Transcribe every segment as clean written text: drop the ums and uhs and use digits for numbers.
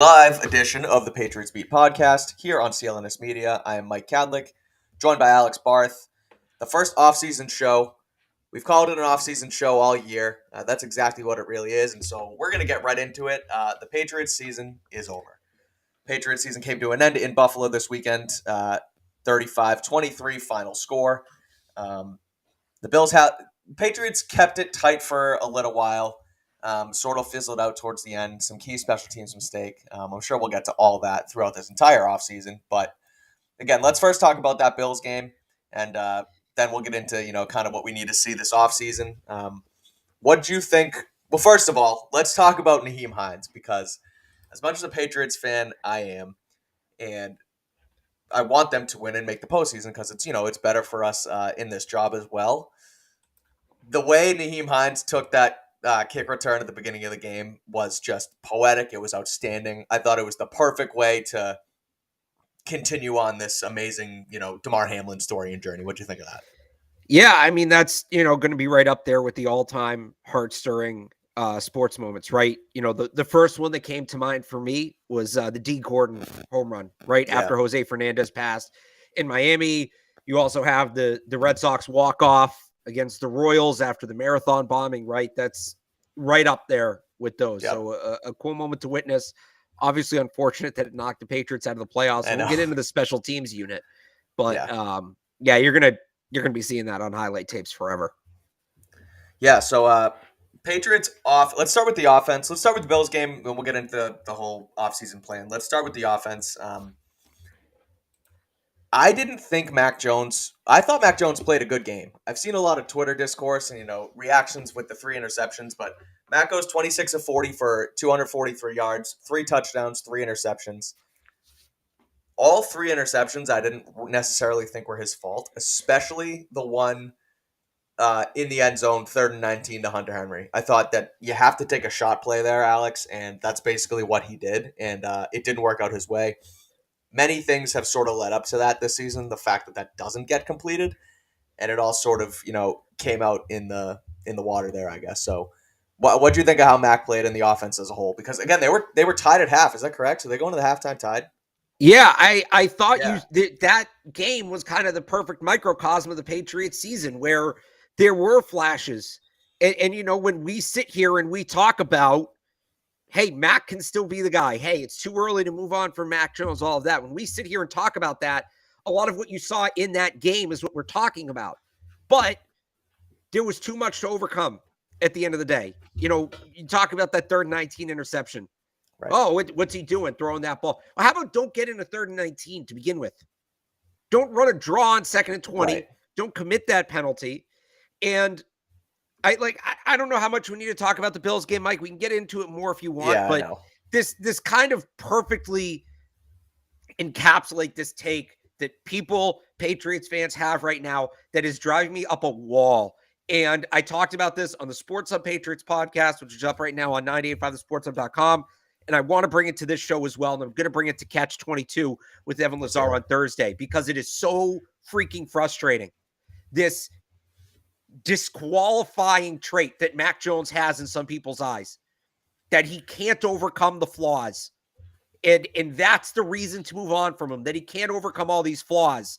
Live edition of the Patriots Beat podcast here on CLNS Media. I am Mike Kadlick, joined by Alex Barth. The first offseason show. We've called it an offseason show all year. That's exactly what it really is, and so we're going to get right into it. The Patriots season is over. Patriots season came to an end in Buffalo this weekend. 35-23 final score. The Patriots kept it tight for a little while. Sort of fizzled out towards the end. Some key special teams mistake. I'm sure we'll get to all that throughout this entire offseason. But again, let's first talk about that Bills game, and then we'll get into kind of what we need to see this offseason. What do you think? Well, first of all, let's talk about Nyheim Hines, because as much as a Patriots fan I am, and I want them to win and make the postseason because it's better for us in this job as well. The way Nyheim Hines took that kick return at the beginning of the game was just poetic. It was outstanding. I thought it was the perfect way to continue on this amazing, Damar Hamlin story and journey. What do you think of that? Yeah, I mean, that's, going to be right up there with the all-time heart-stirring sports moments, right? The first one that came to mind for me was the D. Gordon home run, right? Yeah. After Jose Fernandez passed in Miami. You also have the Red Sox walk-off against the Royals after the marathon bombing, right? That's right up there with those. Yep. So a cool moment to witness. Obviously unfortunate that it knocked the Patriots out of the playoffs. And we'll get into the special teams unit. But you're going to be seeing that on highlight tapes forever. Yeah, so Patriots off. Let's start with the offense. Let's start with the Bills game, and we'll get into the whole offseason plan. Let's start with the offense. I didn't think I thought Mac Jones played a good game. I've seen a lot of Twitter discourse and, reactions with the 3 interceptions, but Mac goes 26 of 40 for 243 yards, 3 touchdowns, 3 interceptions. All 3 interceptions I didn't necessarily think were his fault, especially the one in the end zone, 3rd and 19 to Hunter Henry. I thought that you have to take a shot play there, Alex, and that's basically what he did, and it didn't work out his way. Many things have sort of led up to that this season. The fact that doesn't get completed, and it all sort of came out in the water there, I guess. So, what do you think of how Mac played in the offense as a whole? Because again, they were tied at half. Is that correct? So they go into the halftime tied. Yeah, I thought that game was kind of the perfect microcosm of the Patriots season, where there were flashes, and when we sit here and we talk about, hey, Mac can still be the guy. Hey, it's too early to move on from Mac Jones, all of that. When we sit here and talk about that, a lot of what you saw in that game is what we're talking about. But there was too much to overcome at the end of the day. You talk about that 3rd and 19 interception. Right. Oh, what's he doing throwing that ball? Well, how about don't get into 3rd and 19 to begin with? Don't run a draw on 2nd and 20. Right. Don't commit that penalty. And I don't know how much we need to talk about the Bills game, Mike. We can get into it more if you want, but this kind of perfectly encapsulate this take that Patriots fans have right now that is driving me up a wall. And I talked about this on the Sports Hub Patriots podcast, which is up right now on 985thesportshub.com. And I want to bring it to this show as well. And I'm going to bring it to Catch 22 with Evan Lazar on Thursday, because it is so freaking frustrating. This disqualifying trait that Mac Jones has in some people's eyes, that he can't overcome the flaws. And that's the reason to move on from him, that he can't overcome all these flaws.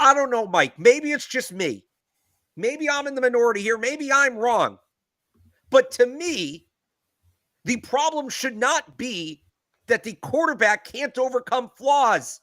I don't know, Mike. Maybe it's just me. Maybe I'm in the minority here. Maybe I'm wrong. But to me, the problem should not be that the quarterback can't overcome flaws.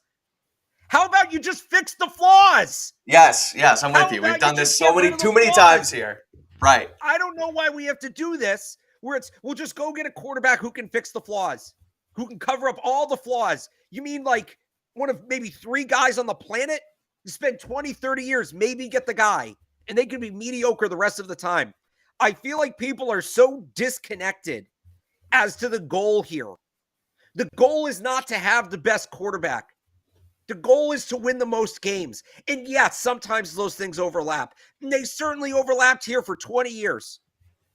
How about you just fix the flaws? Yes, I'm with you. We've done this too many times here. Right. I don't know why we have to do this, where we'll just go get a quarterback who can fix the flaws, who can cover up all the flaws. You mean like one of maybe 3 guys on the planet? You spend 20, 30 years, maybe get the guy, and they can be mediocre the rest of the time. I feel like people are so disconnected as to the goal here. The goal is not to have the best quarterback. The goal is to win the most games. And yes, sometimes those things overlap. And they certainly overlapped here for 20 years.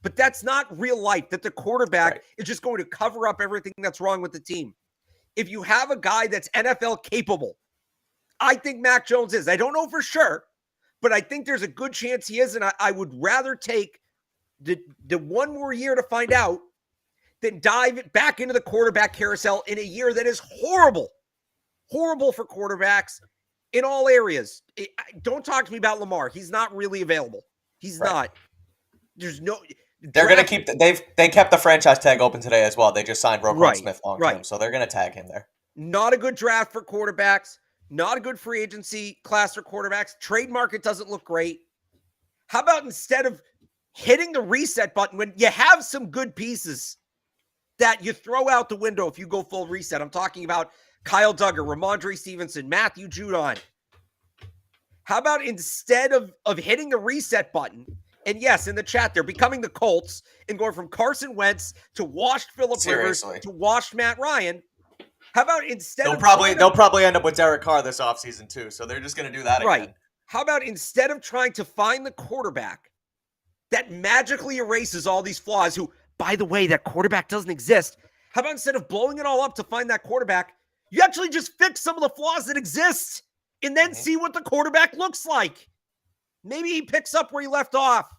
But that's not real life, that the quarterback is just going to cover up everything that's wrong with the team. If you have a guy that's NFL capable, I think Mac Jones is. I don't know for sure, but I think there's a good chance he is. And I would rather take the one more year to find out than dive back into the quarterback carousel in a year that is horrible. Horrible for quarterbacks in all areas. Don't talk to me about Lamar. He's not really available. He's not. There's no... They're going to keep... They kept the franchise tag open today as well. They just signed Roquan Smith long-term, so they're going to tag him there. Not a good draft for quarterbacks. Not a good free agency class for quarterbacks. Trade market doesn't look great. How about instead of hitting the reset button when you have some good pieces that you throw out the window if you go full reset? I'm talking about Kyle Duggar, Ramondre Stevenson, Matthew Judon. How about instead of hitting the reset button, and yes, in the chat, they're becoming the Colts and going from Carson Wentz to washed Phillip Rivers to washed Matt Ryan. How about instead they'll probably end up with Derek Carr this offseason too, so they're just going to do that again. How about instead of trying to find the quarterback that magically erases all these flaws, who, by the way, that quarterback doesn't exist, how about instead of blowing it all up to find that quarterback, you actually just fix some of the flaws that exist and then see what the quarterback looks like? Maybe he picks up where he left off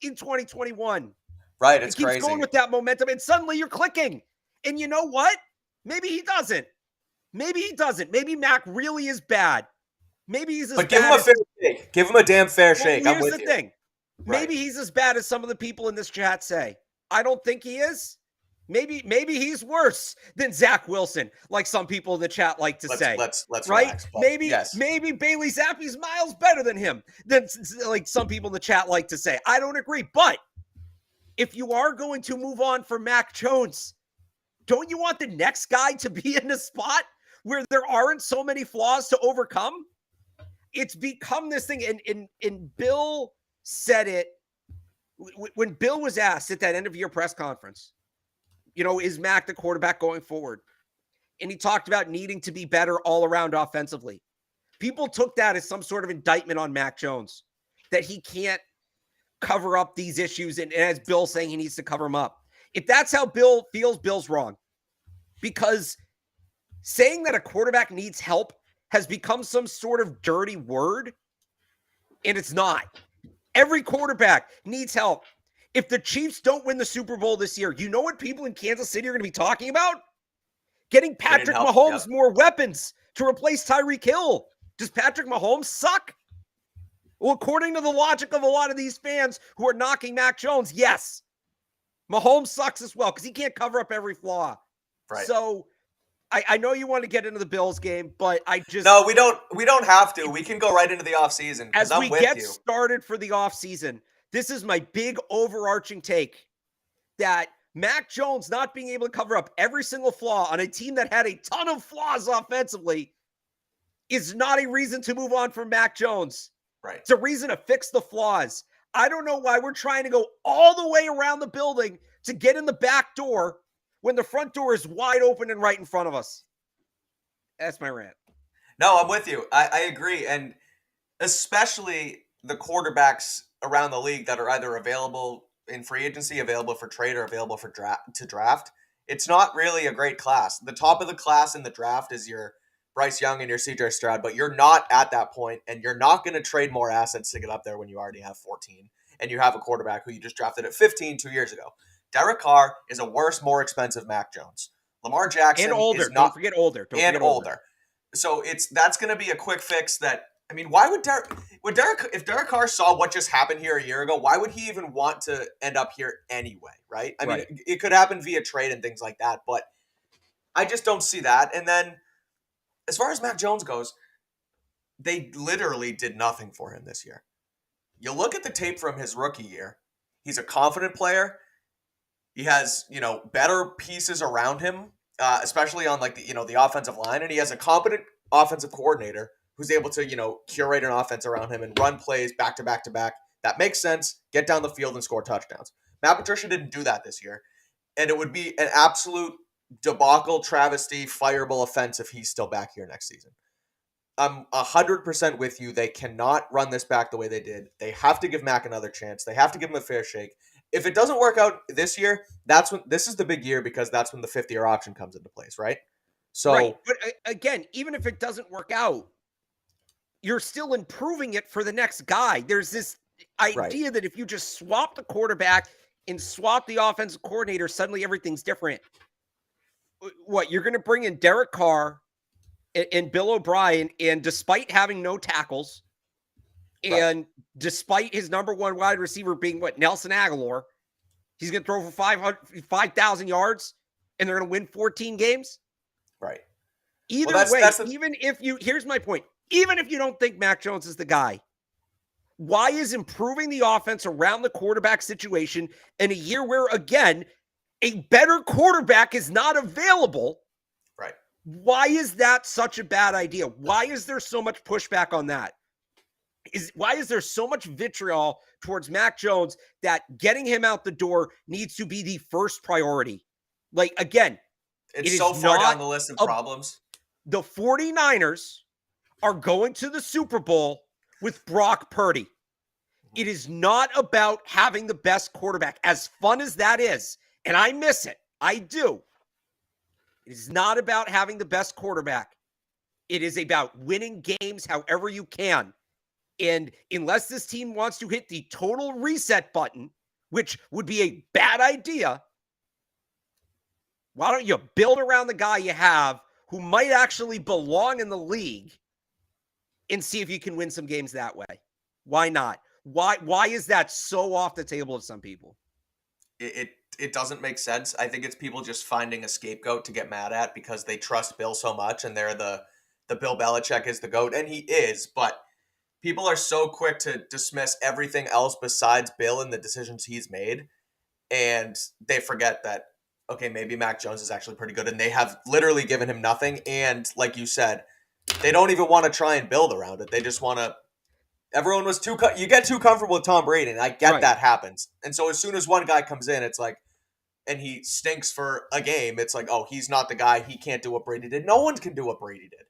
in 2021. Right, it's crazy. He keeps going with that momentum, and suddenly you're clicking. And you know what? Maybe he doesn't. Maybe Mac really is bad. Maybe he's as bad. But give him a fair shake. Give him a damn fair shake. I'm with you. Here's the thing. Maybe he's as bad as some of the people in this chat say. I don't think he is. Maybe he's worse than Zach Wilson, like some people in the chat like to say. Let's right? Relax, maybe Bailey Zappe's miles better than him, than like some people in the chat like to say. I don't agree. But if you are going to move on from Mac Jones, don't you want the next guy to be in a spot where there aren't so many flaws to overcome? It's become this thing. And Bill said it when Bill was asked at that end of year press conference, is Mac the quarterback going forward? And he talked about needing to be better all around offensively. People took that as some sort of indictment on Mac Jones, that he can't cover up these issues. And as Bill saying he needs to cover them up. If that's how Bill feels, Bill's wrong. Because saying that a quarterback needs help has become some sort of dirty word, and it's not. Every quarterback needs help. If the Chiefs don't win the Super Bowl this year, you know what people in Kansas City are going to be talking about? Getting Patrick Mahomes more weapons to replace Tyreek Hill. Does Patrick Mahomes suck? Well, according to the logic of a lot of these fans who are knocking Mac Jones, yes. Mahomes sucks as well because he can't cover up every flaw. Right. So I know you want to get into the Bills game, but No, we don't have to. We can go right into the offseason. As we get started for the offseason, this is my big overarching take that Mac Jones not being able to cover up every single flaw on a team that had a ton of flaws offensively is not a reason to move on from Mac Jones. Right. It's a reason to fix the flaws. I don't know why we're trying to go all the way around the building to get in the back door when the front door is wide open and right in front of us. That's my rant. No, I'm with you. I agree. And especially the quarterbacks around the league that are either available in free agency, available for trade, or available for draft. It's not really a great class. The top of the class in the draft is your Bryce Young and your CJ Stroud, but you're not at that point, and you're not going to trade more assets to get up there when you already have 14, and you have a quarterback who you just drafted at 15 2 years ago. Derek Carr is a worse, more expensive Mac Jones. Lamar Jackson and older. is not, don't forget older. Older. So that's going to be a quick fix. Why would if Derek Carr saw what just happened here a year ago, why would he even want to end up here anyway, right? I mean, it could happen via trade and things like that, but I just don't see that. And then as far as Mac Jones goes, they literally did nothing for him this year. You look at the tape from his rookie year, he's a confident player. He has, better pieces around him, especially on the offensive line, and he has a competent offensive coordinator who's able to, curate an offense around him and run plays back to back to back. That makes sense. Get down the field and score touchdowns. Matt Patricia didn't do that this year, and it would be an absolute debacle, travesty, fireable offense if he's still back here next season. I'm 100% with you. They cannot run this back the way they did. They have to give Mac another chance. They have to give him a fair shake. If it doesn't work out this year, this is the big year, because that's when the 5th-year option comes into place, right? So, right. But again, even if it doesn't work out, you're still improving it for the next guy. There's this idea that if you just swap the quarterback and swap the offensive coordinator, suddenly everything's different. What, you're going to bring in Derek Carr and Bill O'Brien, and despite having no tackles, and despite his number one wide receiver being Nelson Aguilar, he's going to throw for 5,000 yards, and they're going to win 14 games? Right. Either way, even if here's my point, even if you don't think Mac Jones is the guy, why is improving the offense around the quarterback situation in a year where, again, a better quarterback is not available? Right. Why is that such a bad idea? Why is there so much pushback on that? Why is there so much vitriol towards Mac Jones that getting him out the door needs to be the first priority? Like, again, it's so far down the list of problems. The 49ers are going to the Super Bowl with Brock Purdy. It is not about having the best quarterback, as fun as that is, and I miss it. I do. It is not about having the best quarterback. It is about winning games however you can. And unless this team wants to hit the total reset button, which would be a bad idea, why don't you build around the guy you have who might actually belong in the league and see if you can win some games that way? Why not? Why is that so off the table of some people? It doesn't make sense. I think it's people just finding a scapegoat to get mad at because they trust Bill so much and they're the Bill Belichick is the GOAT, and he is, but people are so quick to dismiss everything else besides Bill and the decisions he's made, and they forget that, okay, maybe Mac Jones is actually pretty good, and they have literally given him nothing, and like you said, they don't even want to try and build around it. They just want to – everyone was too – you get too comfortable with Tom Brady, and I get that happens. And so as soon as one guy comes in, it's like – and he stinks for a game, it's like, oh, he's not the guy. He can't do what Brady did. No one can do what Brady did.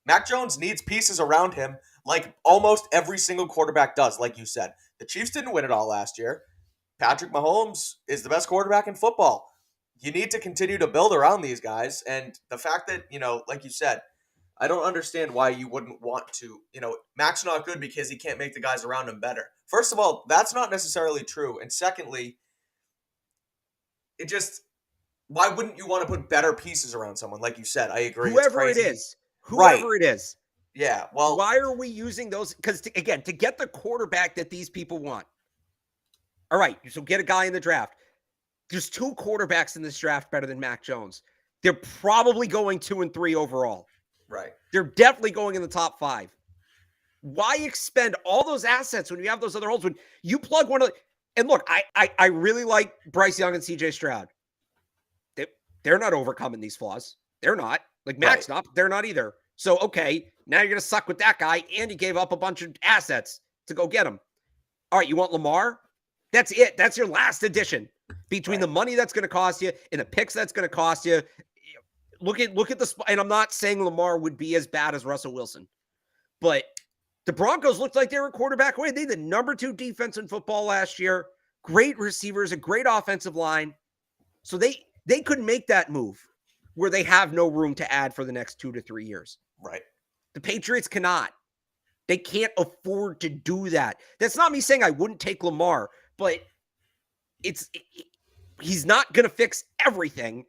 Mac Jones needs pieces around him like almost every single quarterback does, like you said. The Chiefs didn't win it all last year. Patrick Mahomes is the best quarterback in football. You need to continue to build around these guys. And the fact that, like you said, I don't understand why you wouldn't want to, Mac's not good because he can't make the guys around him better. First of all, that's not necessarily true. And secondly, why wouldn't you want to put better pieces around someone? Like you said, I agree. Whoever it is. Yeah, well, why are we using those? Because, again, to get the quarterback that these people want. All right, so get a guy in the draft. There's two quarterbacks in this draft better than Mac Jones. They're probably going 2 and 3 overall. Right. They're definitely going in the top 5. Why expend all those assets when you have those other holes? When you plug one of the, and look, I really like Bryce Young and CJ Stroud. They're not overcoming these flaws. They're not. Like Mac's not. They're not either. So, okay, now you're going to suck with that guy, and you gave up a bunch of assets to go get him. All right, you want Lamar? That's it. That's your last addition. Between the money that's going to cost you and the picks that's going to cost you, look at the – and I'm not saying Lamar would be as bad as Russell Wilson, but the Broncos looked like they were quarterback away. They had the number 2 defense in football last year, great receivers, a great offensive line. So they could make that move where they have no room to add for the next 2 to 3 years. Right. The Patriots cannot. They can't afford to do that. That's not me saying I wouldn't take Lamar, but he's not going to fix everything.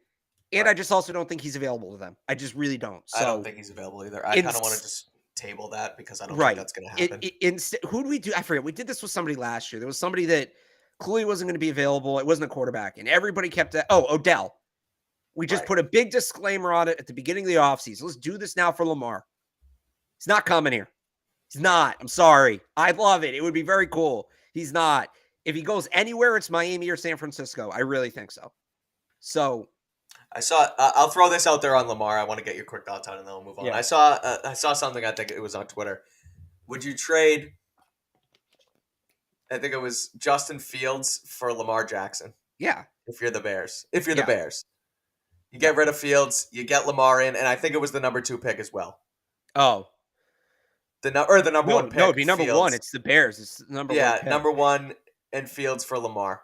And I just also don't think he's available to them. I just really don't. So, I don't think he's available either. I kind of want to just table that because I don't think that's going to happen. Who do we do? I forget. We did this with somebody last year. There was somebody that clearly wasn't going to be available. It wasn't a quarterback. And everybody kept that. Oh, Odell. We just put a big disclaimer on it at the beginning of the offseason. Let's do this now for Lamar. He's not coming here. He's not. I'm sorry. I love it. It would be very cool. He's not. If he goes anywhere, it's Miami or San Francisco. I really think so. So I'll throw this out there on Lamar. I want to get your quick thoughts on it, and then we'll move on. Yeah. I saw something. I think it was on Twitter. Would you trade? I think it was Justin Fields for Lamar Jackson. Yeah. If you're the Bears. The Bears. You get rid of Fields, you get Lamar in, and I think it was the number 2 pick as well. Oh. The number 1 pick. No, it'd be number Fields. 1. It's the Bears. It's the number 1 pick. Yeah, number 1 and Fields for Lamar.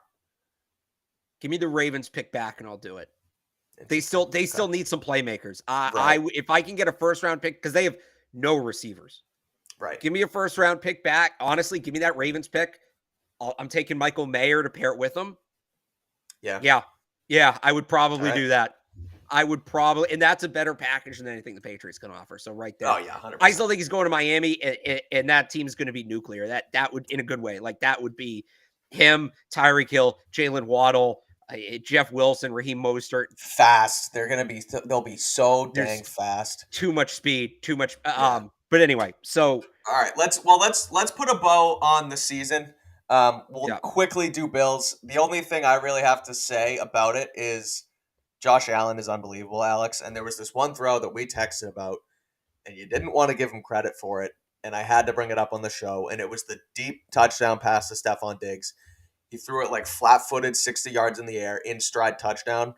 Give me the Ravens pick back and I'll do it. They still need some playmakers. Right. If I can get a first-round pick, because they have no receivers. Right. Give me a first-round pick back. Honestly, give me that Ravens pick. I'm taking Michael Mayer to pair it with him. Yeah. Yeah, I would probably do that. I would probably, and that's a better package than anything the Patriots can offer. So right there. Oh yeah, 100%. I still think he's going to Miami, and that team is going to be nuclear. That would, in a good way, like that would be him, Tyreek Hill, Jalen Waddle, Jeff Wilson, Raheem Mostert. Fast. They'll be so dang fast. Too much speed, too much. But anyway, so all right, let's put a bow on the season. We'll quickly do Bills. The only thing I really have to say about it is Josh Allen is unbelievable, Alex. And there was this one throw that we texted about, and you didn't want to give him credit for it. And I had to bring it up on the show. And it was the deep touchdown pass to Stephon Diggs. He threw it like flat-footed, 60 yards in the air, in stride touchdown.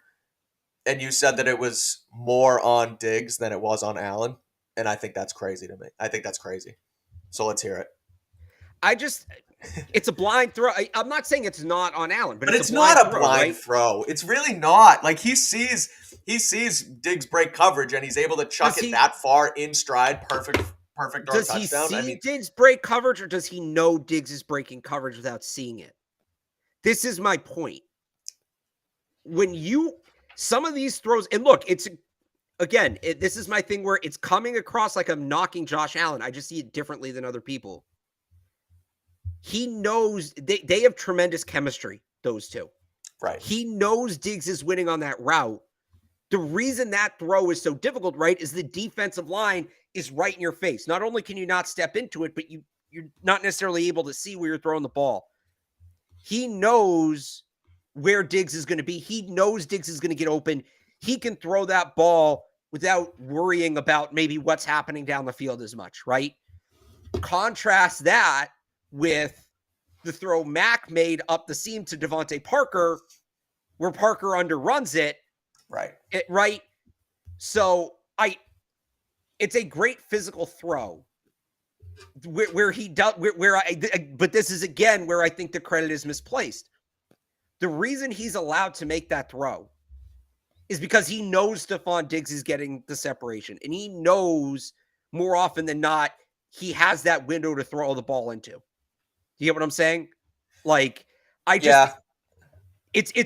And you said that it was more on Diggs than it was on Allen. And I think that's crazy to me. I think that's crazy. So let's hear it. It's a blind throw. I'm not saying it's not on Allen, but it's not a blind throw. It's really not. Like he sees Diggs break coverage and he's able to chuck it that far in stride. Perfect touchdown. Does he see Diggs break coverage, or does he know Diggs is breaking coverage without seeing it? This is my point. Some of these throws, and look, this is my thing where it's coming across like I'm knocking Josh Allen. I just see it differently than other people. He knows they have tremendous chemistry, those two. Right. He knows Diggs is winning on that route. The reason that throw is so difficult, right, is the defensive line is right in your face. Not only can you not step into it, but you're not necessarily able to see where you're throwing the ball. He knows where Diggs is going to be. He knows Diggs is going to get open. He can throw that ball without worrying about maybe what's happening down the field as much, right? Contrast that with the throw Mac made up the seam to Devontae Parker, where Parker underruns it. Right. Right. So it's a great physical throw where he does, but this is again where I think the credit is misplaced. The reason he's allowed to make that throw is because he knows Stephon Diggs is getting the separation, and he knows more often than not, he has that window to throw the ball into. You get what I'm saying? Like, it's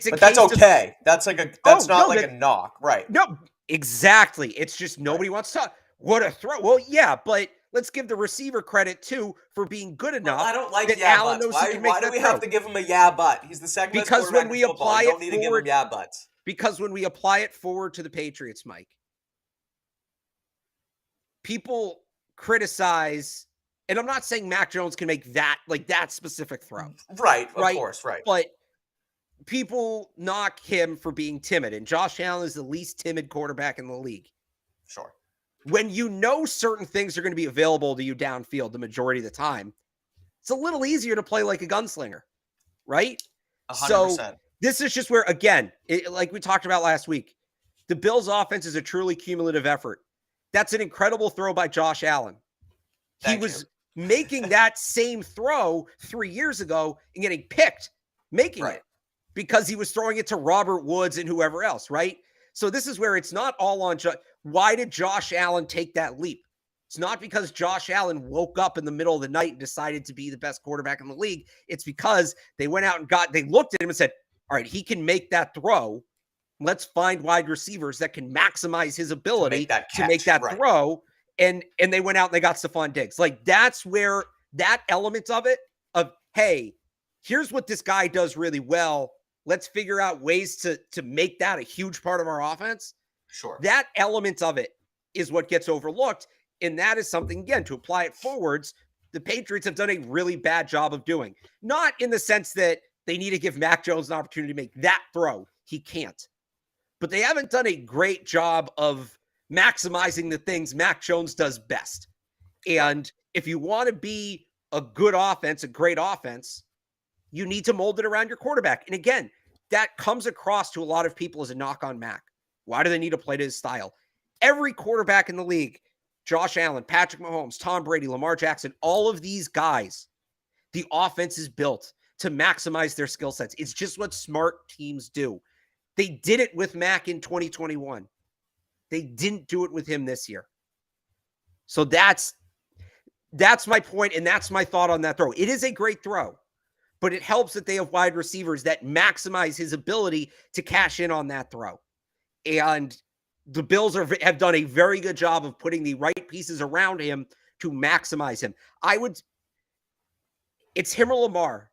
but that's okay. That's not a knock, right? No, exactly. It's just nobody wants to. What a throw! Well, yeah, but let's give the receiver credit too for being good enough. Well, I don't like Allen knows he can make that throw. Why do we have to give him a but? He's the second best quarterback in football. You don't need to give him buts. Because when we apply it forward to the Patriots, Mike, people criticize. And I'm not saying Mac Jones can make that specific throw. Right, of course, right. But people knock him for being timid. And Josh Allen is the least timid quarterback in the league. Sure. When you know certain things are going to be available to you downfield the majority of the time, it's a little easier to play like a gunslinger, right? 100%. So this is just where, again, like we talked about last week, the Bills' offense is a truly cumulative effort. That's an incredible throw by Josh Allen. He was making that same throw 3 years ago and getting picked, making it because he was throwing it to Robert Woods and whoever else, right? So this is where it's not all on why did Josh Allen take that leap? It's not because Josh Allen woke up in the middle of the night and decided to be the best quarterback in the league. It's because they went out and they looked at him and said, all right, he can make that throw. Let's find wide receivers that can maximize his ability to make that throw. And they went out and they got Stephon Diggs. Like, that's where that element of it, of, hey, here's what this guy does really well. Let's figure out ways to make that a huge part of our offense. Sure. That element of it is what gets overlooked. And that is something, again, to apply it forwards, the Patriots have done a really bad job of doing. Not in the sense that they need to give Mac Jones an opportunity to make that throw. He can't. But they haven't done a great job of maximizing the things Mac Jones does best. And if you want to be a good offense, a great offense, you need to mold it around your quarterback. And again, that comes across to a lot of people as a knock on Mac. Why do they need to play to his style? Every quarterback in the league, Josh Allen, Patrick Mahomes, Tom Brady, Lamar Jackson, all of these guys, the offense is built to maximize their skill sets. It's just what smart teams do. They did it with Mac in 2021. They didn't do it with him this year. So that's my point, and that's my thought on that throw. It is a great throw, but it helps that they have wide receivers that maximize his ability to cash in on that throw. And the Bills have done a very good job of putting the right pieces around him to maximize him. It's him or Lamar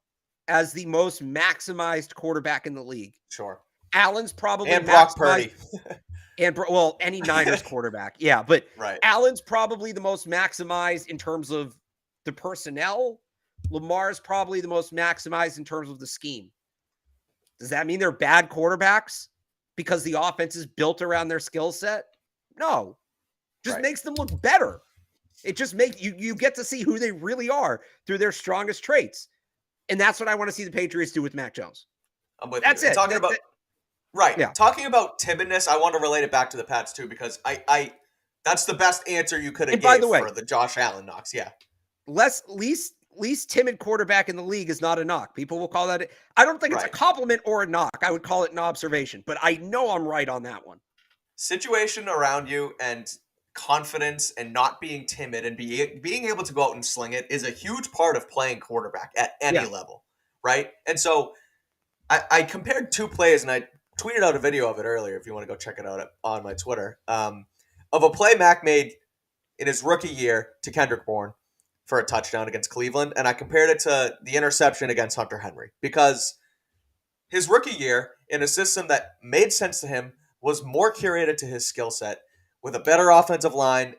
as the most maximized quarterback in the league. Sure. Allen's probably and Brock Purdy. And any Niners quarterback. Yeah, but right. Allen's probably the most maximized in terms of the personnel. Lamar's probably the most maximized in terms of the scheme. Does that mean they're bad quarterbacks because the offense is built around their skill set? No. Just makes them look better. It just makes you get to see who they really are through their strongest traits. And that's what I want to see the Patriots do with Mac Jones. I'm with that's you. It. Talking about right. Yeah. Talking about timidness, I want to relate it back to the Pats too, because I that's the best answer you could have gave for the Josh Allen knocks. Yeah. Least timid quarterback in the league is not a knock. People will call that. I don't think it's a compliment or a knock. I would call it an observation, but I know I'm right on that one. Situation around you and confidence and not being timid and being able to go out and sling it is a huge part of playing quarterback at any level, right? And so I compared two plays, and I tweeted out a video of it earlier if you want to go check it out on my Twitter, of a play Mac made in his rookie year to Kendrick Bourne for a touchdown against Cleveland, and I compared it to the interception against Hunter Henry, because his rookie year in a system that made sense to him was more curated to his skill set with a better offensive line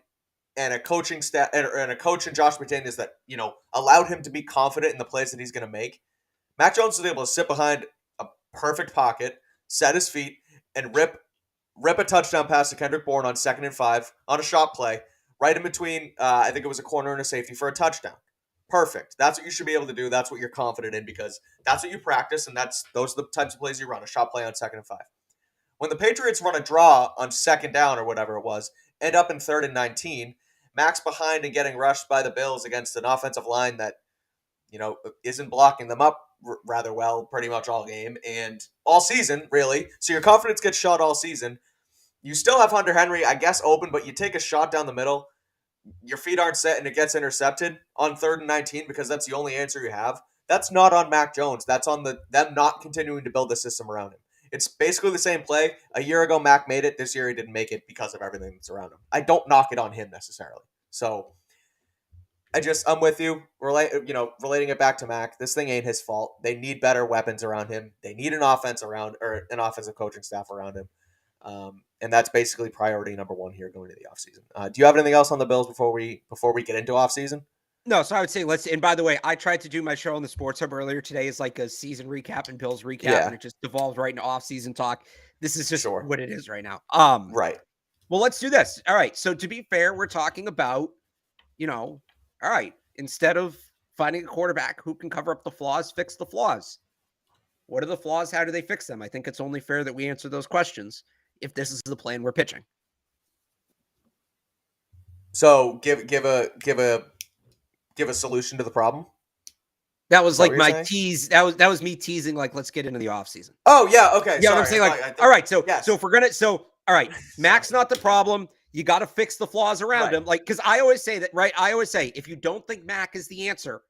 and a coaching staff and a coach in Josh McDaniels that, allowed him to be confident in the plays that he's going to make. Mac Jones was able to sit behind a perfect pocket, set his feet, and rip a touchdown pass to Kendrick Bourne on 2nd and 5 on a shot play right in between, I think it was a corner and a safety for a touchdown. Perfect. That's what you should be able to do. That's what you're confident in, because that's what you practice, and those are the types of plays you run, a shot play on 2nd and 5. When the Patriots run a draw on 2nd down or whatever it was, end up in 3rd and 19, Mac's behind and getting rushed by the Bills against an offensive line that, isn't blocking them up rather well pretty much all game and all season, really. So your confidence gets shot all season. You still have Hunter Henry, I guess, open, but you take a shot down the middle. Your feet aren't set and it gets intercepted on 3rd and 19 because that's the only answer you have. That's not on Mac Jones. That's on them not continuing to build the system around him. It's basically the same play. A year ago, Mac made it. This year, he didn't make it because of everything that's around him. I don't knock it on him necessarily. So I'm with you. Relating it back to Mac, this thing ain't his fault. They need better weapons around him. They need an offensive coaching staff around him. And that's basically priority number one here going into the offseason. Do you have anything else on the Bills before we get into offseason? No, so I would say and by the way, I tried to do my show on the Sports Hub earlier today as like a season recap and Bills recap, and it just devolved right into offseason talk. This is just what it is right now. Right. Well, let's do this. All right. So to be fair, we're talking about, all right, instead of finding a quarterback who can cover up the flaws, fix the flaws. What are the flaws? How do they fix them? I think it's only fair that we answer those questions if this is the plan we're pitching. So give a solution to the problem. That was like my tease. That was me teasing. Like, let's get into the offseason. Oh yeah, okay. Yeah, I'm saying all right. So if we're gonna, all right, Mac's not the problem. You got to fix the flaws around him. Like, because I always say that, right? I always say if you don't think Mac is the answer,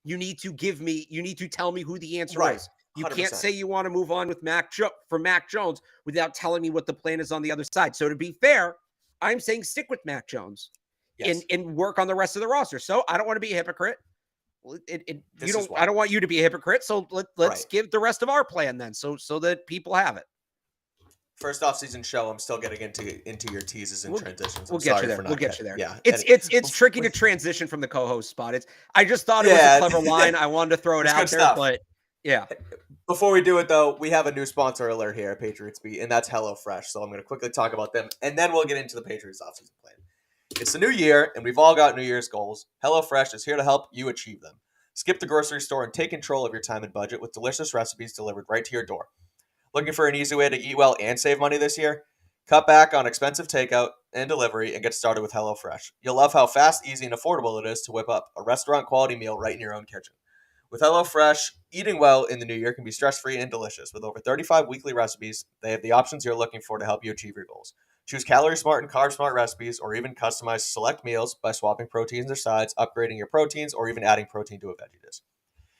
you need to tell me who the answer is. You 100%. Can't say you want to move on with Mac Jones without telling me what the plan is on the other side. So to be fair, I'm saying stick with Mac Jones and work on the rest of the roster. So I don't want to be a hypocrite. I don't want you to be a hypocrite. So let's give the rest of our plan then, so that people have it. First off-season show, I'm still getting into your teases and transitions. We'll get you there. Yeah, it's tricky to transition from the co-host spot. I just thought it was a clever line. I wanted to throw it out there, but yeah. Before we do it though, we have a new sponsor alert here at Patriots Beat, and that's HelloFresh. So I'm going to quickly talk about them, and then we'll get into the Patriots off-season plan. It's the new year, and we've all got New Year's goals. HelloFresh is here to help you achieve them. Skip the grocery store and take control of your time and budget with delicious recipes delivered right to your door. Looking for an easy way to eat well and save money this year? Cut back on expensive takeout and delivery and get started with HelloFresh. You'll love how fast, easy, and affordable it is to whip up a restaurant-quality meal right in your own kitchen. With HelloFresh, eating well in the new year can be stress-free and delicious. With over 35 weekly recipes, they have the options you're looking for to help you achieve your goals. Choose calorie-smart and carb-smart recipes, or even customize select meals by swapping proteins or sides, upgrading your proteins, or even adding protein to a veggie dish.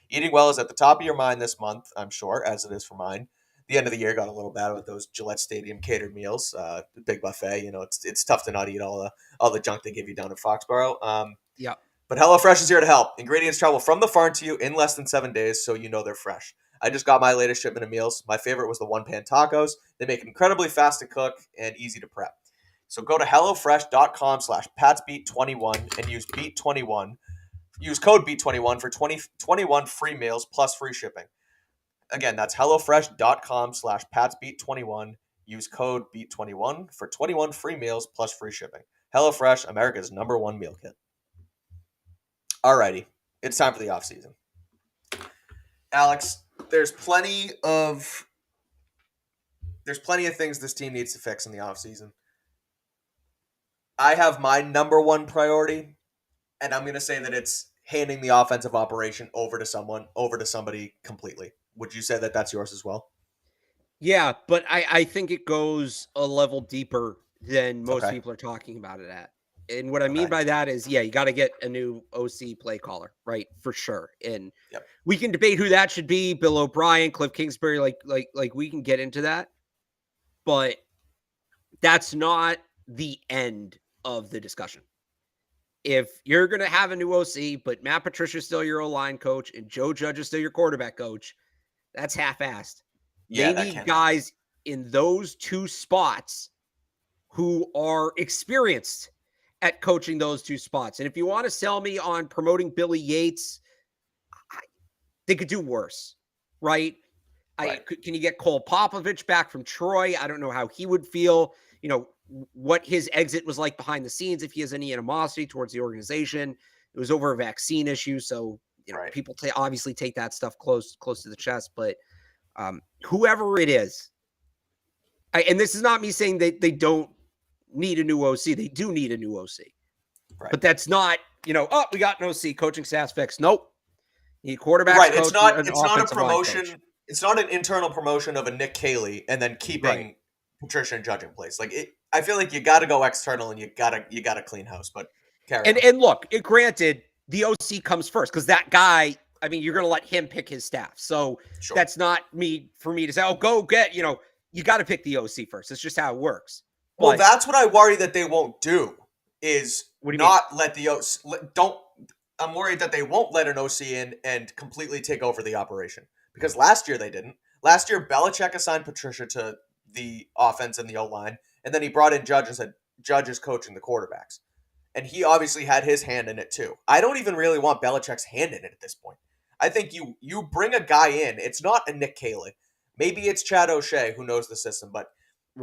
Eating well is at the top of your mind this month, I'm sure, as it is for mine. The end of the year got a little bad with those Gillette Stadium catered meals, the big buffet. It's tough to not eat all the junk they give you down in Foxborough. Yeah. But HelloFresh is here to help. Ingredients travel from the farm to you in less than 7 days, so you know they're fresh. I just got my latest shipment of meals. My favorite was the one-pan tacos. They make it incredibly fast to cook and easy to prep. So go to HelloFresh.com/PatsBeat21 and use Beat21. Use code Beat21 for 21 free meals plus free shipping. Again, that's HelloFresh.com/PatsBeat21. Use code Beat21 for 21 free meals plus free shipping. HelloFresh, America's #1 meal kit. Alrighty, it's time for the offseason. Alex, there's plenty of things this team needs to fix in the offseason. I have my #1 priority, and I'm going to say that it's handing the offensive operation over to somebody completely. Would you say that that's yours as well? Yeah, but I think it goes a level deeper than most people are talking about it at. And what I mean by that is, you got to get a new OC play caller, right? For sure. And we can debate who that should be, Bill O'Brien, Cliff Kingsbury, like we can get into that. But that's not the end of the discussion. If you're going to have a new OC, but Matt Patricia is still your O-line coach and Joe Judge is still your quarterback coach, that's half-assed. They need guys in those two spots who are experienced at coaching those two spots. And if you want to sell me on promoting Billy Yates, they could do worse, right? Can you get Cole Popovich back from Troy? I don't know how he would feel, what his exit was like behind the scenes, if he has any animosity towards the organization. It was over a vaccine issue. So, people obviously take that stuff close to the chest, but whoever it is, and this is not me saying that they don't need a new OC. They do need a new OC. Right. But that's not, we got an OC, coaching staff's fixed. Nope. You need quarterback. Right. It's not a promotion. It's not an internal promotion of a Nick Caley and then keeping Patricia and Judge in place. I feel like you got to go external and you got to clean house. But and look, granted, the OC comes first because that guy. I mean, you're going to let him pick his staff. So that's not for me to say, go get, you got to pick the OC first. It's just how it works. Well, that's what I worry that they won't do is let the OC, I'm worried that they won't let an OC in and completely take over the operation. Because last year they didn't. Last year, Belichick assigned Patricia to the offense and the O-line, and then he brought in Judge and said, Judge is coaching the quarterbacks. And he obviously had his hand in it too. I don't even really want Belichick's hand in it at this point. I think you bring a guy in. It's not a Nick Caley. Maybe it's Chad O'Shea who knows the system. But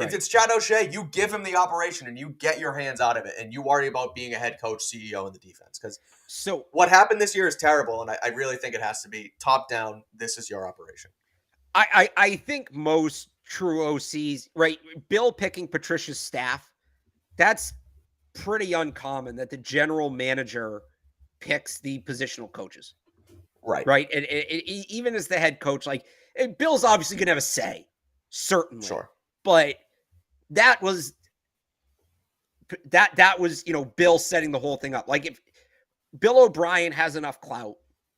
if it's Chad O'Shea, you give him the operation and you get your hands out of it. And you worry about being a head coach, CEO in the defense. Because what happened this year is terrible. And I really think it has to be top down. This is your operation. I think most true OCs, right? Bill picking Patricia's staff, that's pretty uncommon that the general manager picks the positional coaches. Right. And even as the head coach, Bill's obviously going to have a say, certainly. Sure. But that was, Bill setting the whole thing up. If Bill O'Brien has enough clout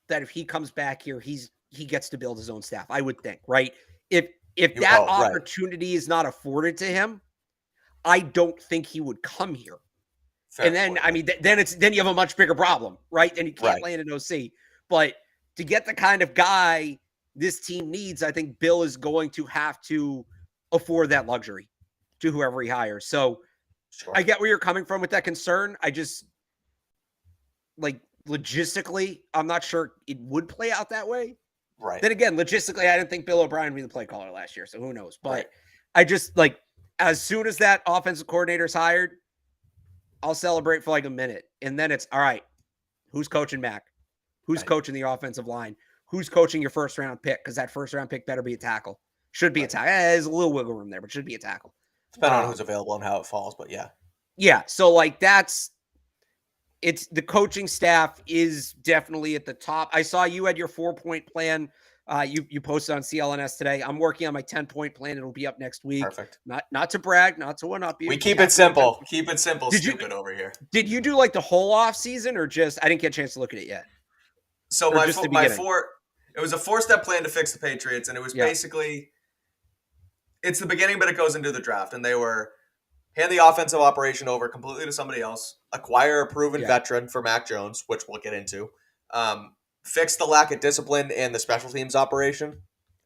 that if he comes back here, he gets to build his own staff, I would think, right? If that opportunity is not afforded to him, I don't think he would come here. Fair and then, point. Then you have a much bigger problem, right? Then you can't land an OC. But to get the kind of guy this team needs, I think Bill is going to have to afford that luxury to whoever he hires. So I get where you're coming from with that concern. I just, logistically, I'm not sure it would play out that way. Right. Then again, logistically, I didn't think Bill O'Brien would be the play caller last year, so who knows? But I just, as soon as that offensive coordinator is hired, I'll celebrate for a minute. And then it's, all right, who's coaching Mac? Who's coaching the offensive line? Who's coaching your first-round pick? Because that first-round pick better be a tackle. Should be a tackle. There's a little wiggle room there, but should be a tackle. Depending on who's available and how it falls, but yeah. Yeah, so, it's the coaching staff is definitely at the top. I saw you had your 4-point plan. You posted on CLNS today. I'm working on my 10-point plan. It'll be up next week. Perfect. Not to brag, not to one up you. We keep it simple. Keep it simple. Stupid over here. Did you do the whole off season or just? I didn't get a chance to look at it yet. So my It was a 4-step plan to fix the Patriots, and it was basically it's the beginning, but it goes into the draft, and they were hand the offensive operation over completely to somebody else, acquire a proven veteran for Mac Jones, which we'll get into, fix the lack of discipline in the special teams operation,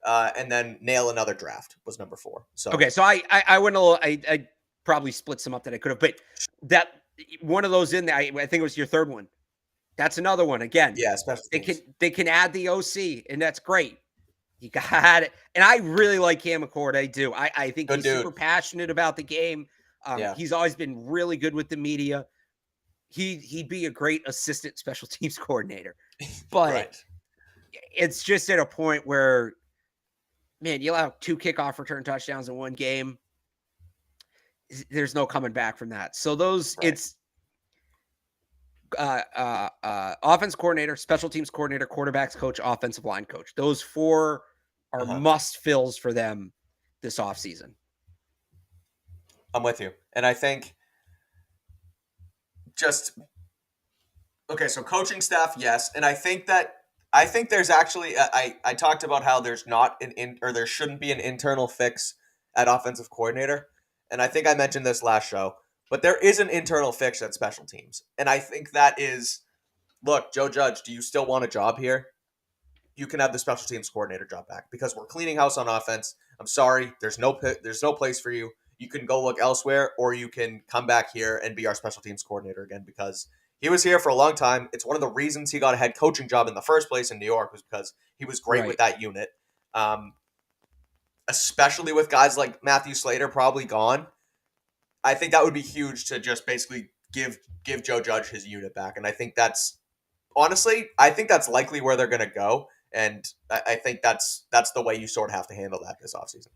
and then nail another draft was number 4. So okay, so I went a little, I probably split some up that I could have, but that one of those in there, I think it was your third one. That's another one. Again, yeah, special teams. They can add the OC, and that's great. You got it. And I really like Cam McCord. I do. I think he's super passionate about the game. He's always been really good with the media. He'd be a great assistant special teams coordinator. But it's just at a point where, man, you'll have 2 kickoff return touchdowns in one game. There's no coming back from that. So it's offense coordinator, special teams coordinator, quarterbacks coach, offensive line coach. Those 4 are must fills for them this offseason. I'm with you. And I think so coaching staff, yes. And I think there's actually, I talked about how there's not there shouldn't be an internal fix at offensive coordinator. And I think I mentioned this last show, but there is an internal fix at special teams. And I think that is, look, Joe Judge, do you still want a job here? You can have the special teams coordinator job back because we're cleaning house on offense. I'm sorry. There's no place for you. You can go look elsewhere, or you can come back here and be our special teams coordinator again because he was here for a long time. It's one of the reasons he got a head coaching job in the first place in New York was because he was great with that unit. Especially with guys like Matthew Slater probably gone. I think that would be huge to just basically give Joe Judge his unit back. And I think that's likely where they're going to go. And I think that's the way you sort of have to handle that this offseason.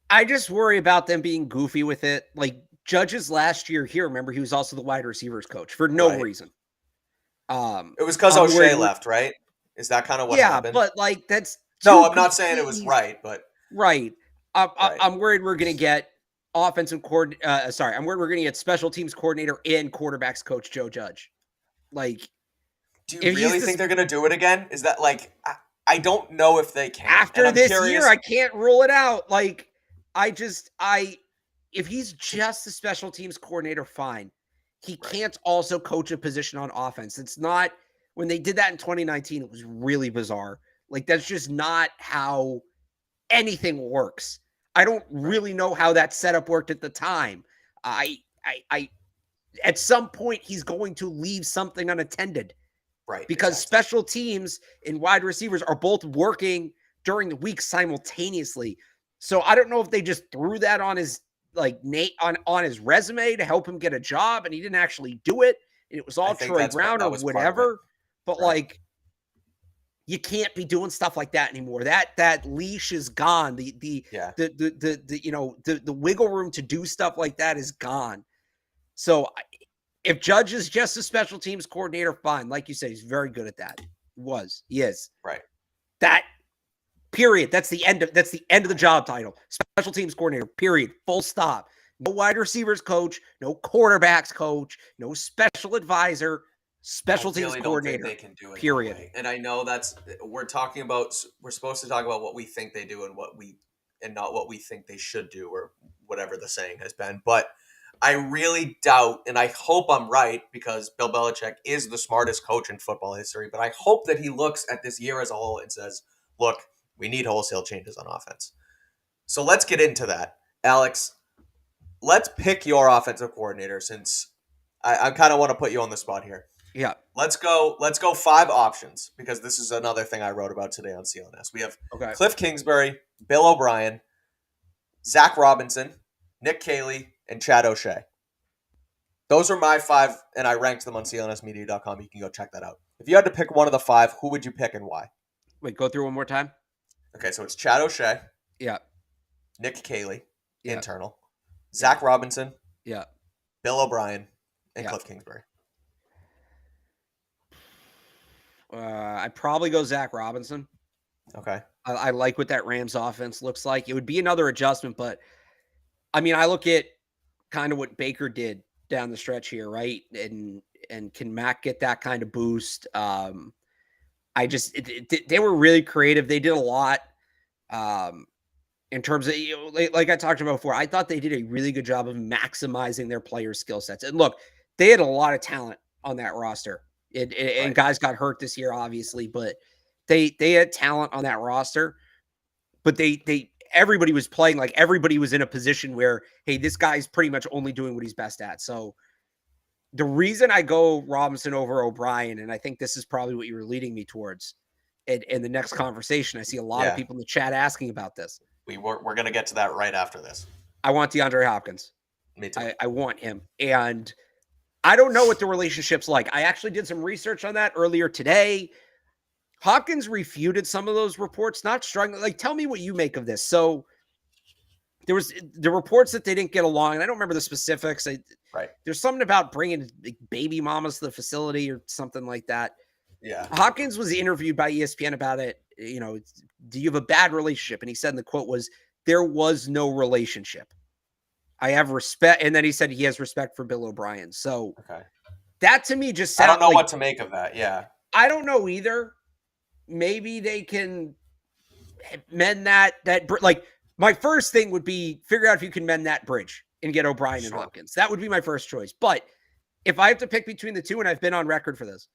I just worry about them being goofy with it. Like Judge's last year here, remember, he was also the wide receivers coach for no reason. It was because O'Shea left, right? Is that kind of what happened? Yeah, but like that's... No, I'm not saying it was right, but... Right. I'm worried we're going to get offensive coordinator... I'm worried we're going to get special teams coordinator and quarterbacks coach Joe Judge. Like... Do you really think they're going to do it again? Is that like... I don't know if they can. After this year, I can't rule it out. Like, if he's just the special teams coordinator, fine. He can't also coach a position on offense. It's not, when they did that in 2019, it was really bizarre. Like, that's just not how anything works. I don't really know how that setup worked at the time. At some point, he's going to leave something unattended. Right. Because special teams and wide receivers are both working during the week simultaneously. So I don't know if they just threw that on his on his resume to help him get a job and he didn't actually do it. And it was all Troy Brown or whatever. But like, you can't be doing stuff like that anymore. That leash is gone. The wiggle room to do stuff like that is gone. So if Judge is just a special teams coordinator, fine. Like you said, he's very good at that. He is. Right. That, period. That's the end of the job title. Special teams coordinator, period. Full stop. No wide receivers coach, no quarterbacks coach, no special advisor, special teams coordinator. They can do it period. And I know we're supposed to talk about what we think they do and not what we think they should do or whatever the saying has been. But I really doubt, and I hope I'm right because Bill Belichick is the smartest coach in football history, but I hope that he looks at this year as a whole and says, look, we need wholesale changes on offense. So let's get into that. Alex, let's pick your offensive coordinator since I kind of want to put you on the spot here. Yeah. Let's go 5 options because this is another thing I wrote about today on CLNS. We have Cliff Kingsbury, Bill O'Brien, Zach Robinson, Nick Caley, and Chad O'Shea. Those are my 5, and I ranked them on clnsmedia.com. You can go check that out. If you had to pick one of the 5, who would you pick and why? Wait, go through one more time. Okay, so it's Chad O'Shea. Yeah. Nick Caley, internal. Zach Robinson. Yeah. Bill O'Brien, and Cliff Kingsbury. I'd probably go Zach Robinson. Okay. I like what that Rams offense looks like. It would be another adjustment, but I mean, I look at kind of what Baker did down the stretch here, right? And can Mac get that kind of boost? they were really creative. They did a lot in terms of, like I talked about before. I thought they did a really good job of maximizing their players' skill sets. And look, they had a lot of talent on that roster. And guys got hurt this year, obviously, but they had talent on that roster. But everybody was playing like everybody was in a position where, hey, this guy's pretty much only doing what he's best at. So the reason I go Robinson over O'Brien, and I think this is probably what you were leading me towards in the next conversation. I see a lot of people in the chat asking about this. We're going to get to that right after this. I want DeAndre Hopkins. Me too. I want him. And I don't know what the relationship's like. I actually did some research on that earlier today. Hopkins refuted some of those reports, not struggling. Like, tell me what you make of this. So there was the reports that they didn't get along, and I don't remember the specifics. There's something about bringing baby mamas to the facility or something like that. Yeah. Hopkins was interviewed by ESPN about it. Do you have a bad relationship? And he said, and the quote was, "There was no relationship. I have respect." And then he said he has respect for Bill O'Brien. So that to me just sounds, I don't know what to make of that. Yeah. I don't know either. Maybe they can mend that. Like, my first thing would be figure out if you can mend that bridge and get O'Brien and Hopkins. That would be my first choice. But if I have to pick between the two, and I've been on record for this,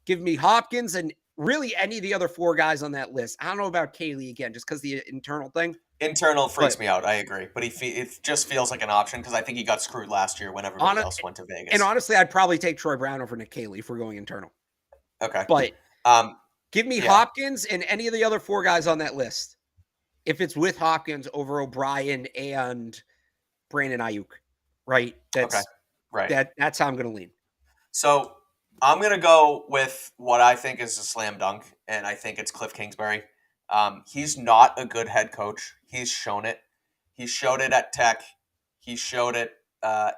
give me Hopkins and really any of the other four guys on that list. I don't know about Kaylee again, just because the internal thing. Internal freaks me out. I agree. But it just feels like an option because I think he got screwed last year when everybody else went to Vegas. And honestly, I'd probably take Troy Brown over Nick Kaylee if we're going internal. Okay. But give me Hopkins and any of the other four guys on that list. If it's with Hopkins over O'Brien and Brandon Ayuk, right? That's how I'm going to lean. So I'm going to go with what I think is a slam dunk, and I think it's Cliff Kingsbury. He's not a good head coach. He's shown it. He showed it at Tech. He showed it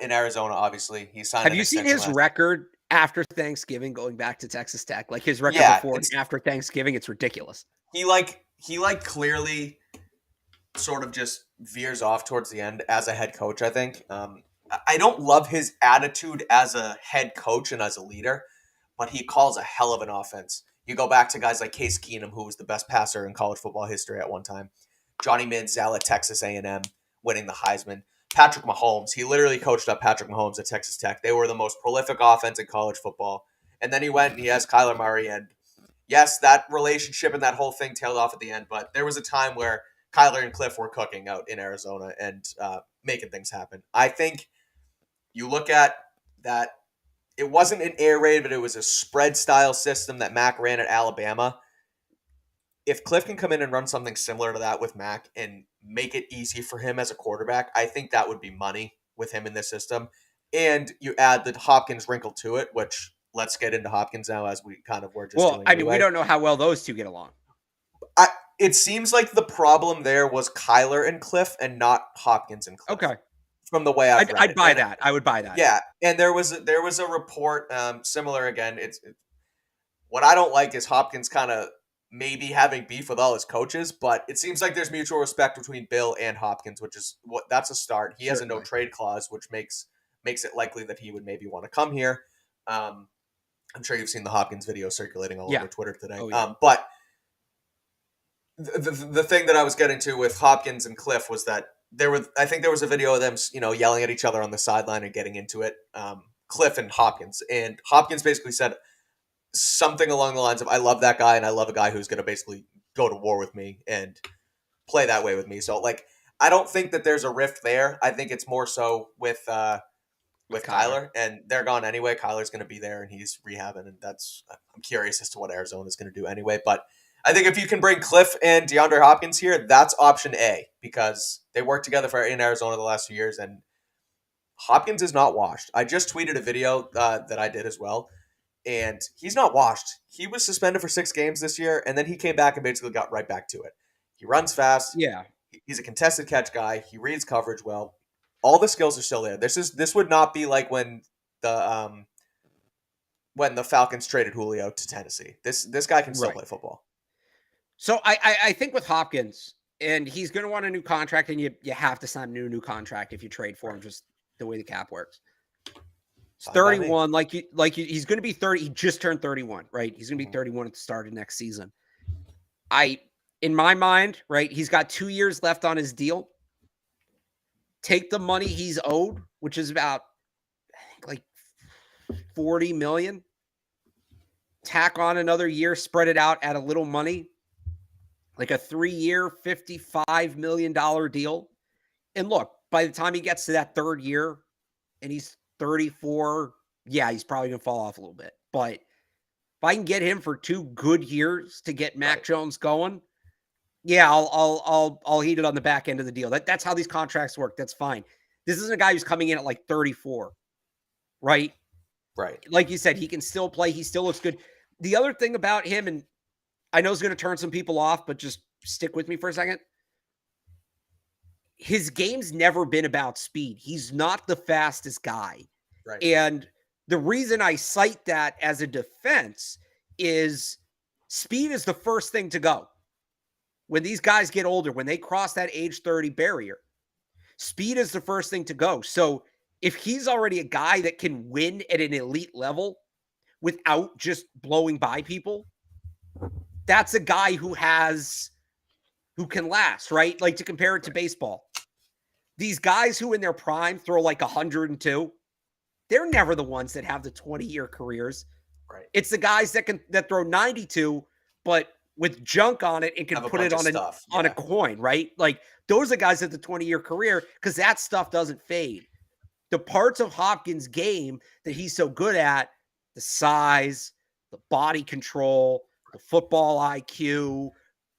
in Arizona, obviously. He signed. Have you seen his record after Thanksgiving going back to Texas Tech? Like his record before and after Thanksgiving, it's ridiculous. He clearly sort of just veers off towards the end as a head coach, I think. I don't love his attitude as a head coach and as a leader, but he calls a hell of an offense. You go back to guys like Case Keenum, who was the best passer in college football history at one time. Johnny Manziel at Texas A&M, winning the Heisman. Patrick Mahomes, he literally coached up Patrick Mahomes at Texas Tech. They were the most prolific offense in college football. And then he went and he has Kyler Murray. And yes, that relationship and that whole thing tailed off at the end. But there was a time where Kyler and Cliff were cooking out in Arizona and making things happen. I think you look at that, it wasn't an air raid, but it was a spread style system that Mac ran at Alabama. If Cliff can come in and run something similar to that with Mac and make it easy for him as a quarterback, I think that would be money with him in this system. And you add the Hopkins wrinkle to it, which let's get into Hopkins now as we kind of were just doing. I mean, we don't know how well those two get along. It seems like the problem there was Kyler and Cliff and not Hopkins and Cliff. Okay. From the way I'd buy that. I would buy that. Yeah. And there was a report similar again. What I don't like is Hopkins kind of maybe having beef with all his coaches, but it seems like there's mutual respect between Bill and Hopkins, which is that's a start. He has a no trade clause, which makes it likely that he would maybe want to come here. I'm sure you've seen the Hopkins video circulating all over Twitter today. Oh, yeah. But the thing that I was getting to with Hopkins and Cliff was that I think there was a video of them, yelling at each other on the sideline and getting into it. Cliff and Hopkins basically said something along the lines of, "I love that guy and I love a guy who's going to basically go to war with me and play that way with me." So I don't think that there's a rift there. I think it's more so with Kyler, and they're gone anyway. Kyler's going to be there and he's rehabbing, and I'm curious as to what Arizona's going to do anyway. But I think if you can bring Cliff and DeAndre Hopkins here, that's option A, because they worked together in Arizona the last few years, and Hopkins is not washed. I just tweeted a video that I did as well, and he's not washed. He was suspended for 6 games this year, and then he came back and basically got right back to it. He runs fast. Yeah. He's a contested catch guy. He reads coverage well. All the skills are still there. This would not be like when the Falcons traded Julio to Tennessee. This guy can still play football. So I think with Hopkins, and he's going to want a new contract, and you have to sign a new contract if you trade for him, just the way the cap works. 31, he's going to be 30. He just turned 31, right? He's going to be 31 at the start of next season. In my mind, right, he's got 2 years left on his deal. Take the money he's owed, which is about, I think, like $40 million. Tack on another year, spread it out at a little money, like a 3-year, $55 million deal. And look, by the time he gets to that third year and he's 34, yeah, he's probably going to fall off a little bit. But if I can get him for 2 good years to get Mac Jones going, yeah, I'll heat it on the back end of the deal. That's how these contracts work. That's fine. This isn't a guy who's coming in at like 34, right? Right. Like you said, he can still play. He still looks good. The other thing about him, and I know it's going to turn some people off, but just stick with me for a second. His game's never been about speed. He's not the fastest guy. Right. And the reason I cite that as a defense is speed is the first thing to go. When these guys get older, when they cross that age 30 barrier, speed is the first thing to go. So if he's already a guy that can win at an elite level without just blowing by people, that's a guy who can last, right? Like, to compare it to baseball. These guys who in their prime throw like 102, they're never the ones that have the 20-year careers. Right. It's the guys that throw 92, but with junk on it and can put it on a coin, right? Like, those are guys at the 20-year career, because that stuff doesn't fade. The parts of Hopkins' game that he's so good at, the size, the body control, the football IQ,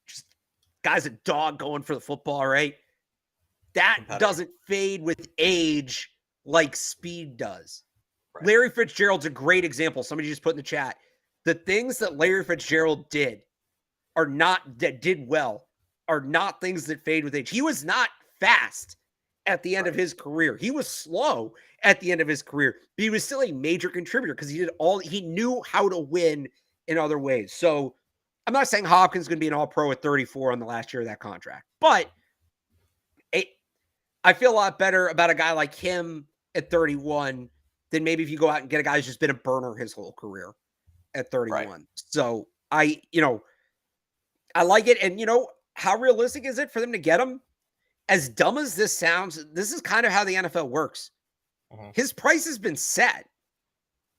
just guy's a dog going for the football, right? That doesn't fade with age like speed does. Right. Larry Fitzgerald's a great example. Somebody just put in the chat. The things that Larry Fitzgerald did are not things that fade with age. He was not fast at the end of his career. He was slow at the end of his career, but he was still a major contributor because he knew how to win in other ways. So I'm not saying Hopkins is going to be an all-pro at 34 on the last year of that contract, but I feel a lot better about a guy like him at 31 than maybe if you go out and get a guy who's just been a burner his whole career at 31. Right. So I like it. And how realistic is it for them to get him? As dumb as this sounds, this is kind of how the NFL works. Mm-hmm. His price has been set.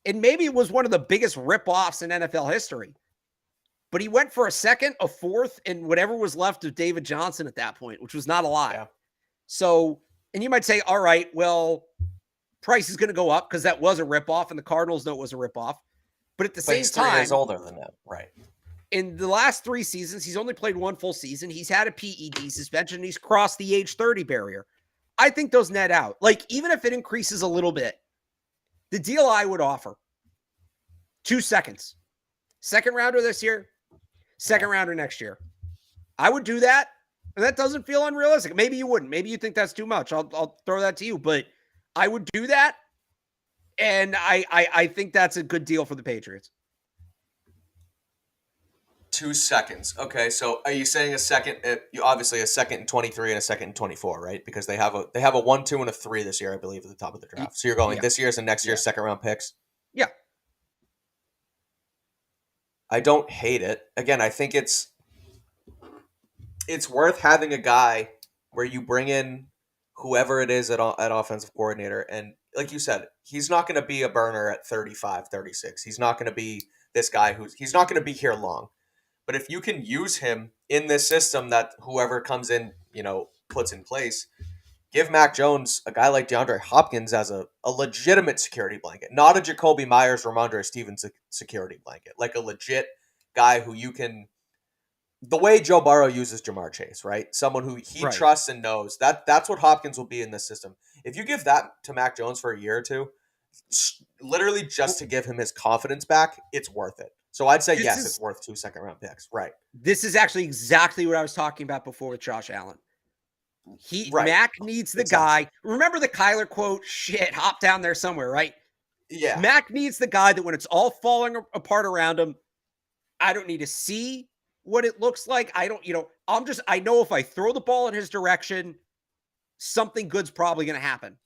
And maybe it was one of the biggest ripoffs in NFL history. But he went for a second, a fourth, and whatever was left of David Johnson at that point, which was not a lot. Yeah. So, and you might say, all right, well, price is going to go up because that was a ripoff, and the Cardinals know it was a ripoff. But at the same time, 3 years older than them, right? In the last 3 seasons, he's only played 1 full season. He's had a PED suspension. And he's crossed the age 30 barrier. I think those net out. Like, even if it increases a little bit, the deal I would offer, 2 seconds. Second rounder this year, second rounder next year. I would do that. And that doesn't feel unrealistic. Maybe you wouldn't. Maybe you think that's too much. I'll throw that to you. But I would do that. And I think that's a good deal for the Patriots. 2 seconds. Okay, so are you saying a second? Obviously, a second and 23 and a second and 24, right? Because they have a 1, 2, and a 3 this year, I believe, at the top of the draft. So you're going this year's and next year's second round picks. Yeah. I don't hate it. Again, I think it's worth having a guy where you bring in whoever it is at offensive coordinator. And like you said, he's not going to be a burner at 35, 36. He's not going to be this guy he's not going to be here long. But if you can use him in this system that whoever comes in, puts in place, give Mac Jones, a guy like DeAndre Hopkins, as a legitimate security blanket, not a Jacoby Myers, Ramondre Stevens security blanket, like a legit guy who you can, the way Joe Burrow uses Jamar Chase, right? Someone who he trusts and knows. That's what Hopkins will be in this system. If you give that to Mac Jones for a year or two, literally just to give him his confidence back, it's worth it. So I'd say it's worth 2 second-round picks. Right. This is actually exactly what I was talking about before with Josh Allen. Mac needs the guy. Remember the Kyler quote? Shit, hop down there somewhere, right? Yeah. Mac needs the guy that when it's all falling apart around him, I don't need to see what it looks like. I know if I throw the ball in his direction, something good's probably going to happen.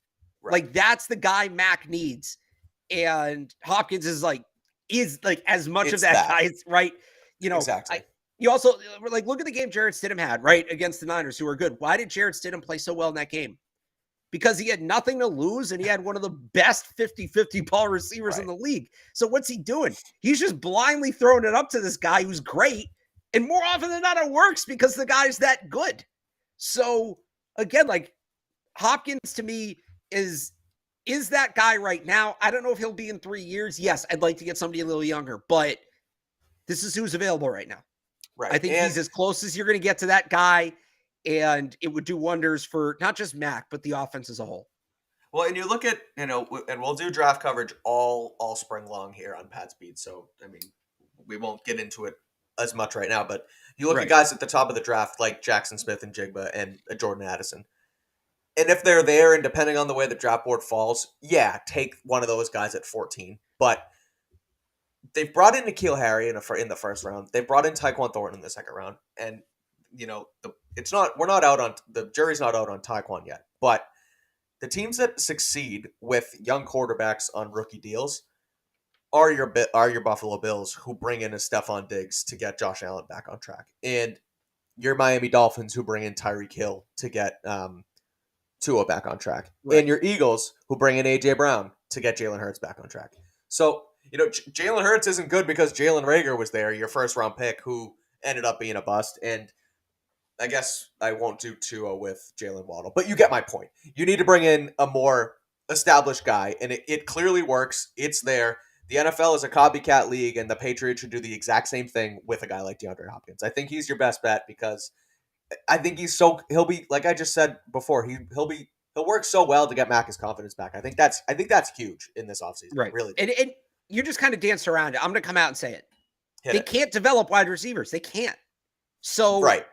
Right. Like, that's the guy Mac needs. And Hopkins is like as much of that guy, right? Exactly. You also look at the game Jarrett Stidham had, right, against the Niners, who are good. Why did Jarrett Stidham play so well in that game? Because he had nothing to lose and he had one of the best 50-50 ball receivers in the league. So what's he doing? He's just blindly throwing it up to this guy who's great. And more often than not, it works because the guy's that good. So again, Hopkins to me is that guy right now. I don't know if he'll be in 3 years. Yes, I'd like to get somebody a little younger, but this is who's available right now. Right. I think he's as close as you're going to get to that guy, and it would do wonders for not just Mac, but the offense as a whole. Well, and you look at, and we'll do draft coverage all spring long here on Pat's Beat, so, I mean, we won't get into it as much right now, but you look at guys at the top of the draft like Jackson Smith and Jigba and Jordan Addison. And if they're there, and depending on the way the draft board falls, take one of those guys at 14. But they've brought in N'Keal Harry in the first round. They brought in Tyquan Thornton in the second round. And, the jury's not out on Tyquan yet. But the teams that succeed with young quarterbacks on rookie deals are your Buffalo Bills, who bring in a Stephon Diggs to get Josh Allen back on track. And your Miami Dolphins, who bring in Tyreek Hill to get Tua back on track. Right. And your Eagles, who bring in A.J. Brown to get Jalen Hurts back on track. So, Jalen Hurts isn't good because Jalen Reagor was there, your first-round pick, who ended up being a bust. And I guess I won't do Tua with Jalen Waddle. But you get my point. You need to bring in a more established guy, and it clearly works. It's there. The NFL is a copycat league, and the Patriots should do the exact same thing with a guy like DeAndre Hopkins. I think he's your best bet because I think he'll be, like I just said before, he'll work so well to get Mac his confidence back. I think that's huge in this offseason. Right. Really. And you just kind of danced around it. I'm going to come out and say it. They can't develop wide receivers. They can't. So right.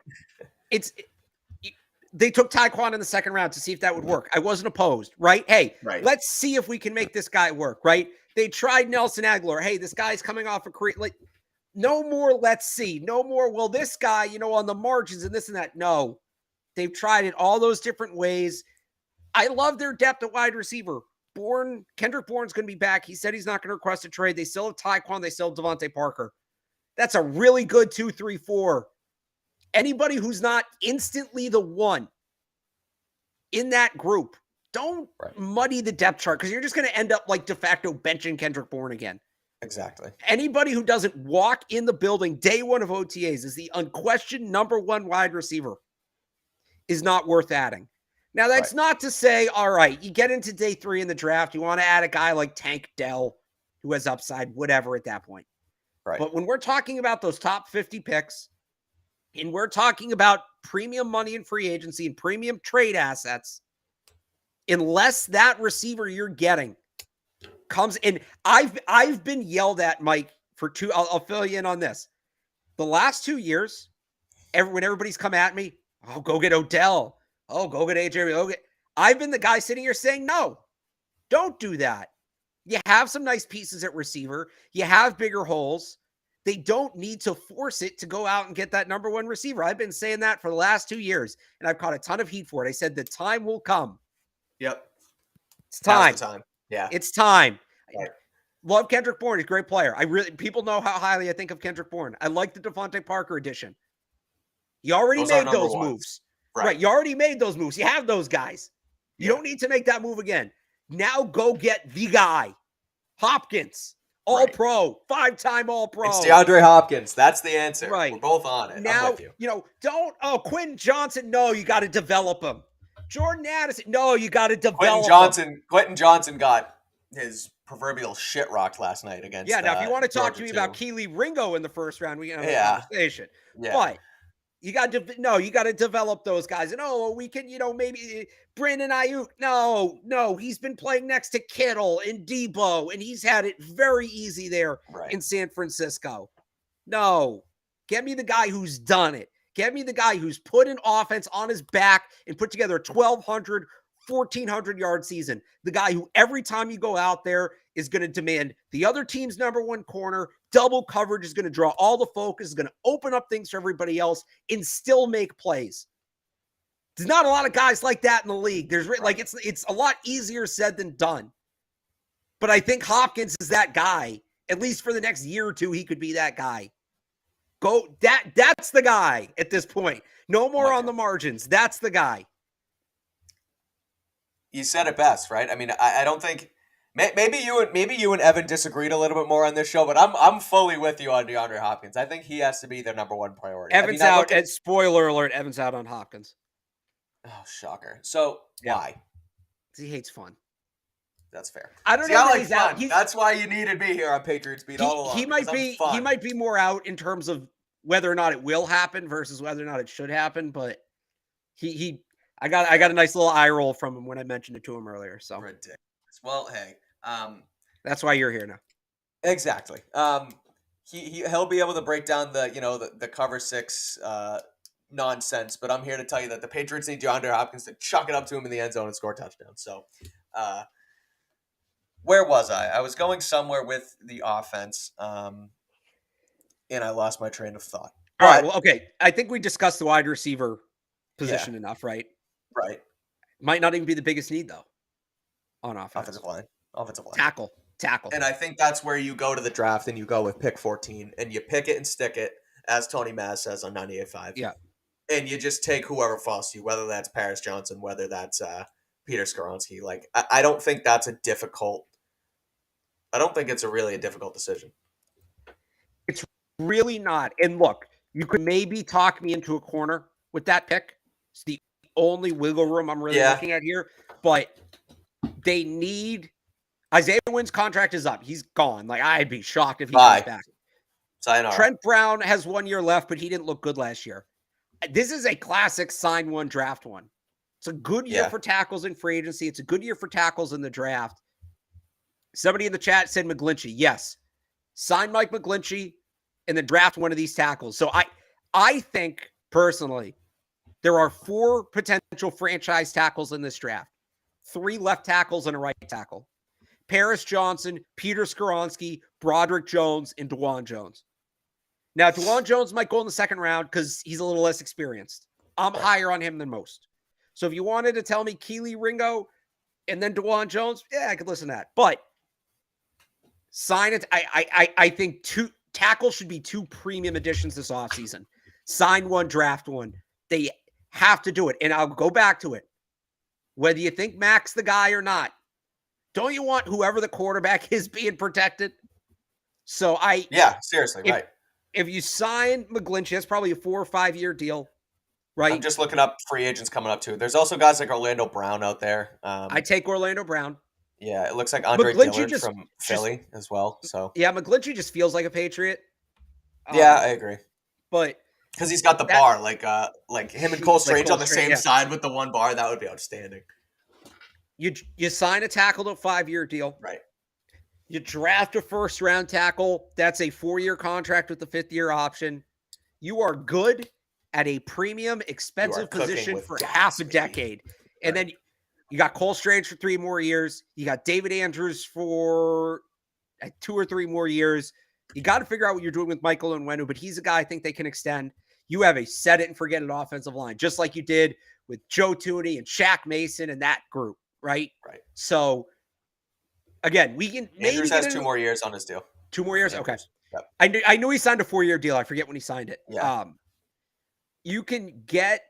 They took Tyquan in the second round to see if that would work. I wasn't opposed, right? Hey, let's see if we can make this guy work, right? They tried Nelson Aguilar. Hey, this guy's coming off a career. No more, let's see. No more, well, this guy, on the margins and this and that. No, they've tried it all those different ways. I love their depth at wide receiver. Kendrick Bourne's going to be back. He said he's not going to request a trade. They still have Tyquan. They still have Devontae Parker. That's a really good 2, 3, 4. Anybody who's not instantly the one in that group, don't muddy the depth chart because you're just going to end up de facto benching Kendrick Bourne again. Exactly. Anybody who doesn't walk in the building day one of OTAs is the unquestioned number one wide receiver is not worth adding. Now, that's not to say, all right, you get into day 3 in the draft, you want to add a guy like Tank Dell who has upside, whatever at that point. Right. But when we're talking about those top 50 picks and we're talking about premium money in free agency and premium trade assets, unless that receiver you're getting comes in. I've been yelled at, Mike, for I'll fill you in on this. The last 2 years, when everybody's come at me, oh, go get Odell. Oh, go get AJ. I've been the guy sitting here saying, no, don't do that. You have some nice pieces at receiver. You have bigger holes. They don't need to force it to go out and get that number one receiver. I've been saying that for the last 2 years, and I've caught a ton of heat for it. I said the time will come. Yep. It's time. Now's the time. Yeah. It's time. Right. Love Kendrick Bourne. He's a great player. People know how highly I think of Kendrick Bourne. I like the Devontae Parker edition. You already made those moves. Right. You already made those moves. You have those guys. You don't need to make that move again. Now go get the guy. Hopkins. All-Pro. 5-time All-Pro. It's DeAndre Hopkins. That's the answer. Right. We're both on it. Now, I'm with you. Quentin Johnson. No, you got to develop him. Jordan Addison. No, you got to develop him. Quentin Johnson got his proverbial shit rocked last night against now, if you want to talk to me about Keely Ringo in the first round, we can have a conversation. Yeah. But you got to develop those guys. And we can, maybe Brandon Ayuk. No, he's been playing next to Kittle and Debo, and he's had it very easy there in San Francisco. No, get me the guy who's done it. Get me the guy who's put an offense on his back and put together a 1,200, 1,400-yard season. The guy who every time you go out there is going to demand the other team's number one corner. Double coverage is going to draw all the focus, is going to open up things for everybody else and still make plays. There's not a lot of guys like that in the league. There's it's a lot easier said than done. But I think Hopkins is that guy. At least for the next year or two, he could be that guy. That's the guy at this point. No more on the margins. That's the guy. You said it best, right? I mean, I don't think maybe you and Evan disagreed a little bit more on this show, but I'm fully with you on DeAndre Hopkins. I think he has to be their number one priority. Evans out. Spoiler alert: Evans out on Hopkins. Oh, shocker! So why? He hates fun. That's fair. I don't know. I like fun. That's why you need to be here on Patriots Beat all along. He might be more out in terms of whether or not it will happen versus whether or not it should happen. But I got a nice little eye roll from him when I mentioned it to him earlier. So ridiculous. Well, hey, that's why you're here now. Exactly. He'll be able to break down the cover 6 nonsense, but I'm here to tell you that the Patriots need DeAndre Hopkins to chuck it up to him in the end zone and score touchdowns. So, where was I? I was going somewhere with the offense, and I lost my train of thought. All right. Well, okay. I think we discussed the wide receiver position enough, right? Right. Might not even be the biggest need though. On offense. Offensive line. Tackle. And I think that's where you go to the draft and you go with pick 14 and you pick it and stick it, as Tony Maz says on 98.5. Yeah. And you just take whoever falls to you, whether that's Paris Johnson, whether that's Peter Skoronski. Like, I don't think that's I don't think it's really a difficult decision. It's really not. And look, you could maybe talk me into a corner with that pick. It's the only wiggle room I'm really looking at here. But they need Isaiah Wynn's contract is up. He's gone. Like, I'd be shocked if he comes back. Sayonara. Trent Brown has 1 year left, but he didn't look good last year. This is a classic sign one, draft one. It's a good year for tackles in free agency. It's a good year for tackles in the draft. Somebody in the chat said McGlinchey. Yes. Sign Mike McGlinchey and then draft one of these tackles. So I think, personally, there are 4 potential franchise tackles in this draft. 3 left tackles and a right tackle. Paris Johnson, Peter Skoronski, Broderick Jones, and DeJuan Jones. Now, DeJuan Jones might go in the second round because he's a little less experienced. I'm higher on him than most. So if you wanted to tell me Keely Ringo and then DeJuan Jones, I could listen to that. But sign it. I think 2 tackles should be 2 premium additions this offseason. Sign one, draft one. They have to do it. And I'll go back to it. Whether you think Mac's the guy or not, don't you want whoever the quarterback is being protected? So seriously, right. If you sign McGlinchey, that's probably a 4 or 5 year deal, right? I'm just looking up free agents coming up too. There's also guys like Orlando Brown out there. I take Orlando Brown. Yeah, it looks like Andre Dillard from Philly as well. So McGlinchey just feels like a Patriot. I agree. But because he's got the bar, like him and Cole Strange on the same side with the 1 bar, that would be outstanding. You sign a tackle to a 5 year deal, right? You draft a first round tackle. That's a 4 year contract with the 5th year option. You are good at a premium, expensive position for half a decade. And then you got Cole Strange for 3 more years. You got David Andrews for 2 or 3 more years. You got to figure out what you're doing with Michael Onwenu, but he's a guy I think they can extend. You have a set it and forget it offensive line, just like you did with Joe Tooney and Shaq Mason and that group, right? Right. So, again, we can maybe Andrews has 2 more years on his deal. 2 more years? Okay. Yep. I knew he signed a 4 year deal. I forget when he signed it. Yeah. You can get,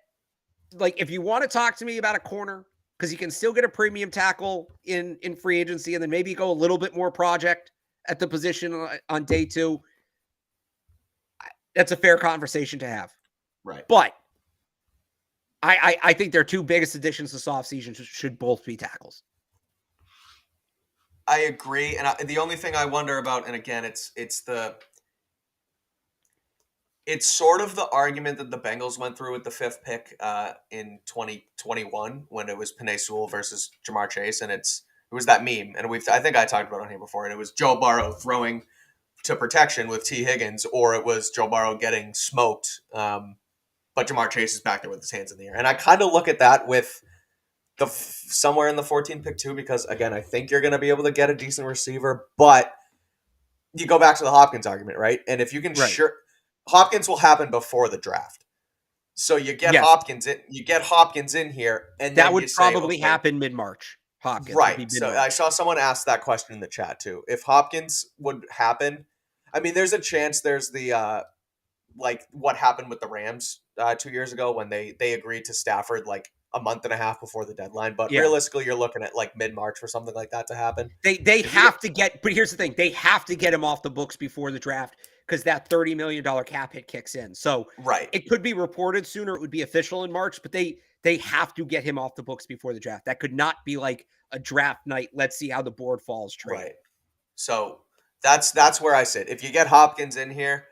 like, if you want to talk to me about a corner, because you can still get a premium tackle in free agency and then maybe go a little bit more project at the position on day 2. That's a fair conversation to have. Right. But I think their 2 biggest additions this offseason should both be tackles. I agree. And the only thing I wonder about, and again, it's sort of the argument that the Bengals went through with the 5th pick in 2021 when it was Penei Sewell versus Jamar Chase, and it was that meme, and I think I talked about it on here before, and it was Joe Burrow throwing to protection with T. Higgins, or it was Joe Burrow getting smoked, but Jamar Chase is back there with his hands in the air, and I kind of look at that with somewhere in the 14th pick too, because again, I think you're going to be able to get a decent receiver, but you go back to the Hopkins argument, right? And if you can Hopkins will happen before the draft. So you get Hopkins in. You get Hopkins in here, and that would probably happen mid-March. Hopkins. Would be Right. So Benoit. I saw someone ask that question in the chat too. If Hopkins would happen, I mean, there's a chance there's the like what happened with the Rams 2 years ago when they agreed to Stafford like a month and a half before the deadline. But Yeah. realistically, you're looking at like mid-March for something like that to happen. They have to get, but here's the thing, they have to get him off the books before the draft because that $30 million cap hit kicks in. So Right. it could be reported sooner. It would be official in March, but they have to get him off the books before the draft. That could not be like a draft night. Let's see how the board falls trade. Right. So that's where I sit. If you get Hopkins in here,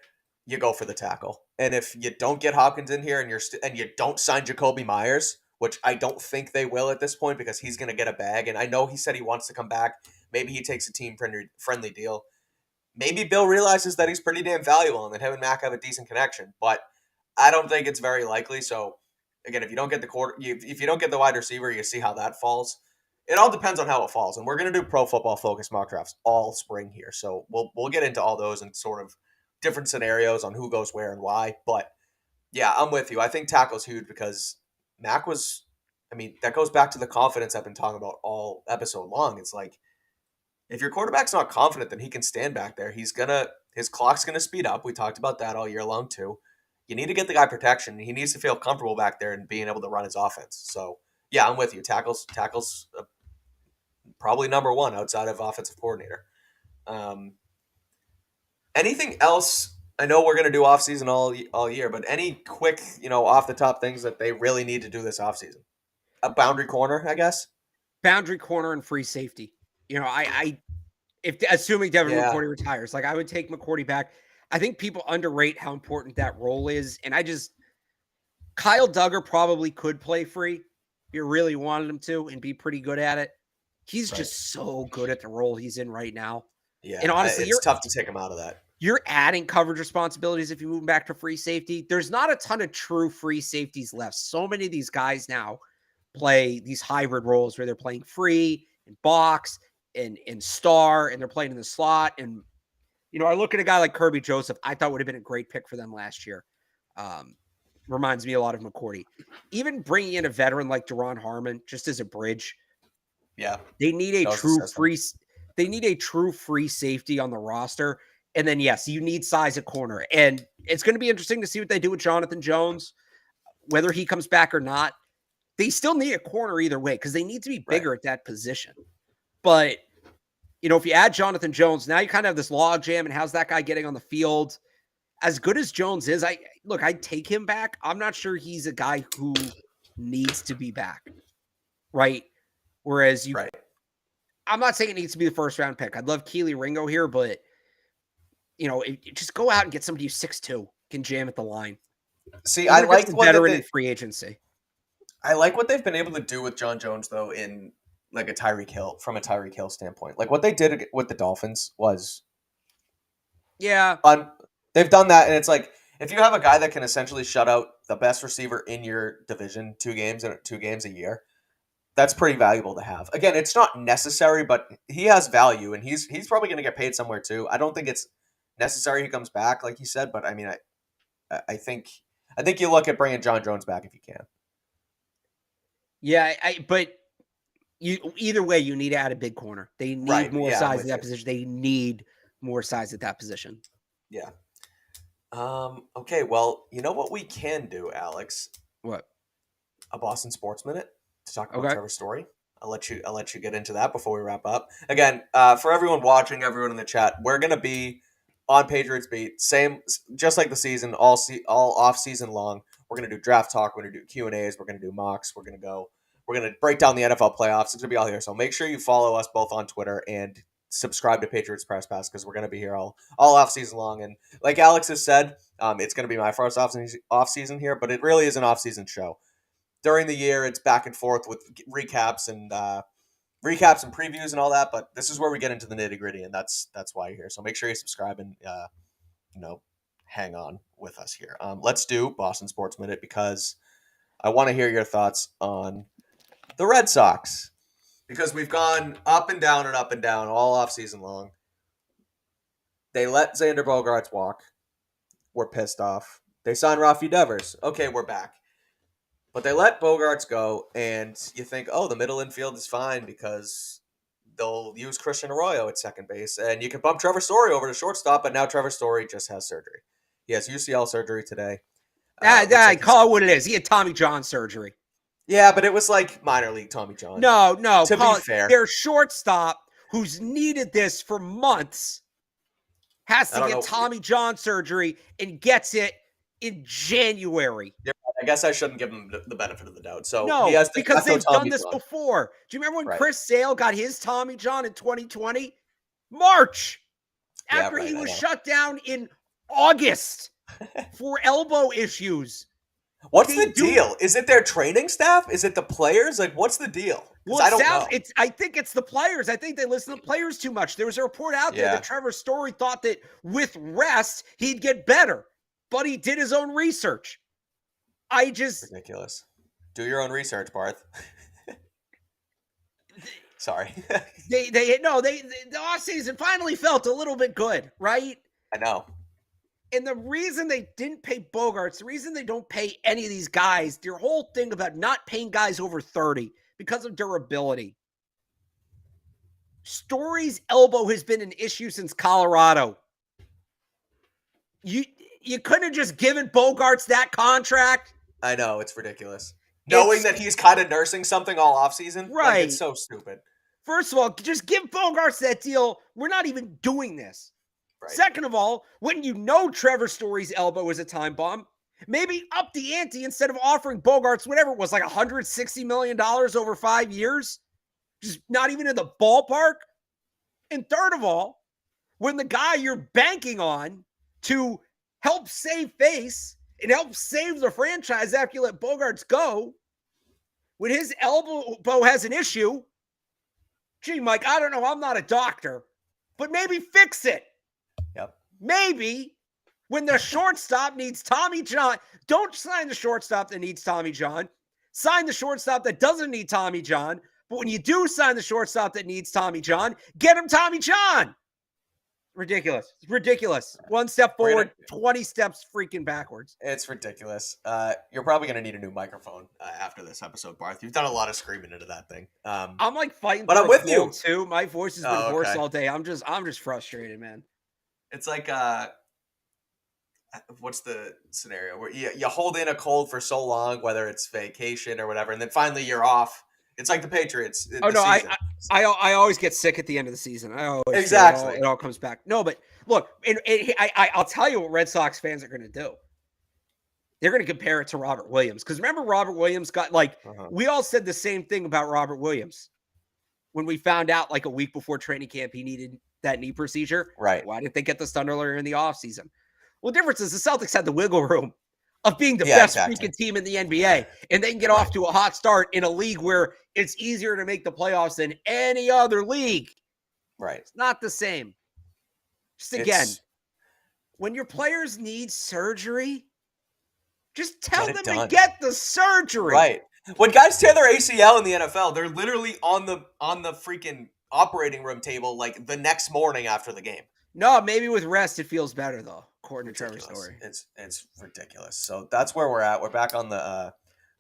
you go for the tackle. And if you don't get Hopkins in here and you don't sign Jacoby Myers, which I don't think they will at this point because he's going to get a bag. And I know he said he wants to come back. Maybe he takes a team-friendly deal. Maybe Bill realizes that he's pretty damn valuable and that him and Mac have a decent connection. But I don't think it's very likely. So, again, if you don't get if you don't get the wide receiver, you see how that falls. It all depends on how it falls. And we're going to do Pro Football Focus mock drafts all spring here. So we'll get into all those and sort of different scenarios on who goes where and why. But yeah, I'm with you. I think tackle's huge because Mac was, I mean, that goes back to the confidence I've been talking about all episode long. It's like, if your quarterback's not confident that he can stand back there, his clock's going to speed up. We talked about that all year long too. You need to get the guy protection. He needs to feel comfortable back there and being able to run his offense. So yeah, I'm with you. Tackles probably number one outside of offensive coordinator. Anything else? I know we're going to do offseason all year, but any quick, off the top things that they really need to do this offseason? A boundary corner, I guess. Boundary corner and free safety. If assuming Devin McCourty retires, like I would take McCourty back. I think people underrate how important that role is, and Kyle Duggar probably could play free if you really wanted him to and be pretty good at it. He's just so good at the role he's in right now. Yeah, and honestly, it's tough to take him out of that. You're adding coverage responsibilities if you move back to free safety. There's not a ton of true free safeties left. So many of these guys now play these hybrid roles where they're playing free and box and star, and they're playing in the slot. And, I look at a guy like Kirby Joseph, I thought would have been a great pick for them last year. Reminds me a lot of McCourty. Even bringing in a veteran like Deron Harmon just as a bridge. Yeah. They need a true free safety on the roster. And then, yes, you need size at corner. And it's going to be interesting to see what they do with Jonathan Jones, whether he comes back or not. They still need a corner either way because they need to be bigger at that position. But, if you add Jonathan Jones, now you kind of have this log jam, and how's that guy getting on the field? As good as Jones is, I'd take him back. I'm not sure he's a guy who needs to be back, right? Whereas I'm not saying it needs to be the first round pick. I'd love Keely Ringo here, but just go out and get somebody who's 6'2", can jam at the line. See, I like what veteran in free agency. I like what they've been able to do with John Jones though in like a Tyreek Hill standpoint. Like what they did with the Dolphins was they've done that, and it's like if you have a guy that can essentially shut out the best receiver in your division 2 games a year, that's pretty valuable to have. Again, it's not necessary, but he has value, and he's probably going to get paid somewhere too. I don't think it's necessary he comes back, like you said, but I mean, I think you look at bringing John Jones back if you can. Yeah, but either way, you need to add a big corner. They need more size at that position. They need more size at that position. Yeah. Okay. Well, you know what we can do, Alex? What? A Boston Sports Minute to talk about Trevor's story. I'll let you get into that before we wrap up. Again, for everyone watching, everyone in the chat, we're gonna be on Patriots Beat, same just like the season, all off season long. We're gonna do draft talk. We're gonna do Q&As. We're gonna do mocks. We're gonna break down the NFL playoffs. It's gonna be all here. So make sure you follow us both on Twitter and subscribe to Patriots Press Pass because we're gonna be here all off season long. And like Alex has said, it's gonna be my first off season here, but it really is an off season show. During the year, it's back and forth with recaps and previews and all that. But this is where we get into the nitty gritty, and that's why you're here. So make sure you subscribe and hang on with us here. Let's do Boston Sports Minute because I want to hear your thoughts on the Red Sox because we've gone up and down all off season long. They let Xander Bogaerts walk. We're pissed off. They signed Rafi Devers. Okay, we're back. But they let Bogarts go, and you think, oh, the middle infield is fine because they'll use Christian Arroyo at second base, and you can bump Trevor Story over to shortstop, but now Trevor Story just has surgery. He has UCL surgery today. Call it what it is. He had Tommy John surgery. Yeah, but it was like minor league Tommy John. No. To be fair. Their shortstop, who's needed this for months, has to get Tommy John surgery and gets it in January. Yeah, I guess I shouldn't give him the benefit of the doubt. So no, he has because they've done this before. Do you remember when Chris Sale got his Tommy John in 2020? March. After he was shut down in August for elbow issues. What's the deal? Is it their training staff? Is it the players? Like, what's the deal? Well, I don't know. I think it's the players. I think they listen to the players too much. There was a report out there that Trevor Story thought that with rest, he'd get better. But he did his own research. Ridiculous. Do your own research, Barth. Sorry. the offseason finally felt a little bit good, right? I know. And the reason they didn't pay Bogarts, the reason they don't pay any of these guys, their whole thing about not paying guys over 30 because of durability. Story's elbow has been an issue since Colorado. You couldn't have just given Bogarts that contract. I know, it's ridiculous. Knowing that he's kind of nursing something all offseason, right? Like, it's so stupid. First of all, just give Bogarts that deal. We're not even doing this. Right. Second of all, when you know Trevor Story's elbow is a time bomb, maybe up the ante instead of offering Bogarts whatever it was, like $160 million over 5 years. Just not even in the ballpark. And third of all, when the guy you're banking on to help save face and help save the franchise after you let Bogarts go, when his elbow has an issue, gee, Mike, I don't know, I'm not a doctor, but maybe fix it. Yep. Maybe when the shortstop needs Tommy John, don't sign the shortstop that needs Tommy John. Sign the shortstop that doesn't need Tommy John. But when you do sign the shortstop that needs Tommy John, get him Tommy John. Ridiculous. It's ridiculous. One step forward, 20 steps freaking backwards. It's ridiculous. You're probably going to need a new microphone after this episode, Barth. You've done a lot of screaming into that thing. I'm like fighting, but I'm with you too. My voice has been hoarse all day. I'm just frustrated, man. It's like what's the scenario where you hold in a cold for so long, whether it's vacation or whatever, and then finally you're off. It's like the Patriots. I always get sick at the end of the season. Exactly. It all comes back. No, but look, I'll tell you what Red Sox fans are going to do. They're going to compare it to Robert Williams. Because remember Robert Williams got we all said the same thing about Robert Williams. When we found out like a week before training camp he needed that knee procedure. Right. Why didn't they get this done earlier in the offseason? Well, the difference is the Celtics had the wiggle room of being the best freaking team in the NBA. And they can get off to a hot start in a league where it's easier to make the playoffs than any other league. Right. It's not the same. Just again, when your players need surgery, just tell them to get the surgery. Right. When guys tear their ACL in the NFL, they're literally on the freaking operating room table like the next morning after the game. No, maybe with rest it feels better though, according to Trevor Story. It's ridiculous. So that's where we're at. We're back on the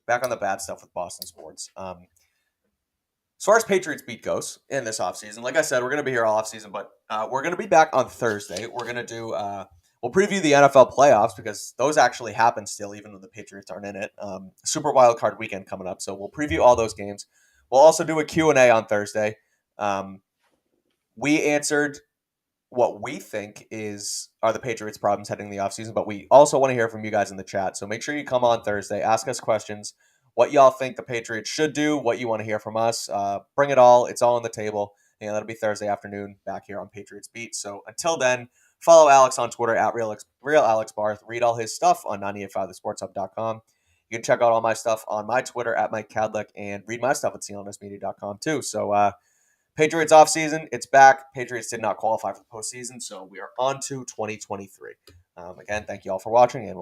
bad stuff with Boston sports. As far as Patriots Beat goes in this offseason, like I said, we're going to be here all offseason, but we're going to be back on Thursday. We're going to do we'll preview the NFL playoffs because those actually happen still, even though the Patriots aren't in it. Super Wild Card weekend coming up, so we'll preview all those games. We'll also do a Q&A on Thursday. We answered what we think are the Patriots' problems heading the offseason, but we also want to hear from you guys in the chat. So make sure you come on Thursday, ask us questions, what y'all think the Patriots should do, what you want to hear from us. Bring it all. It's all on the table. And that'll be Thursday afternoon back here on Patriots Beat. So until then, follow Alex on Twitter at RealAlexBarth. Read all his stuff on 985thesportshub.com. You can check out all my stuff on my Twitter at Mike Kadlick and read my stuff at CLNSmedia.com too. So Patriots offseason, it's back. Patriots did not qualify for the postseason, so we are on to 2023. Again, thank you all for watching, and we'll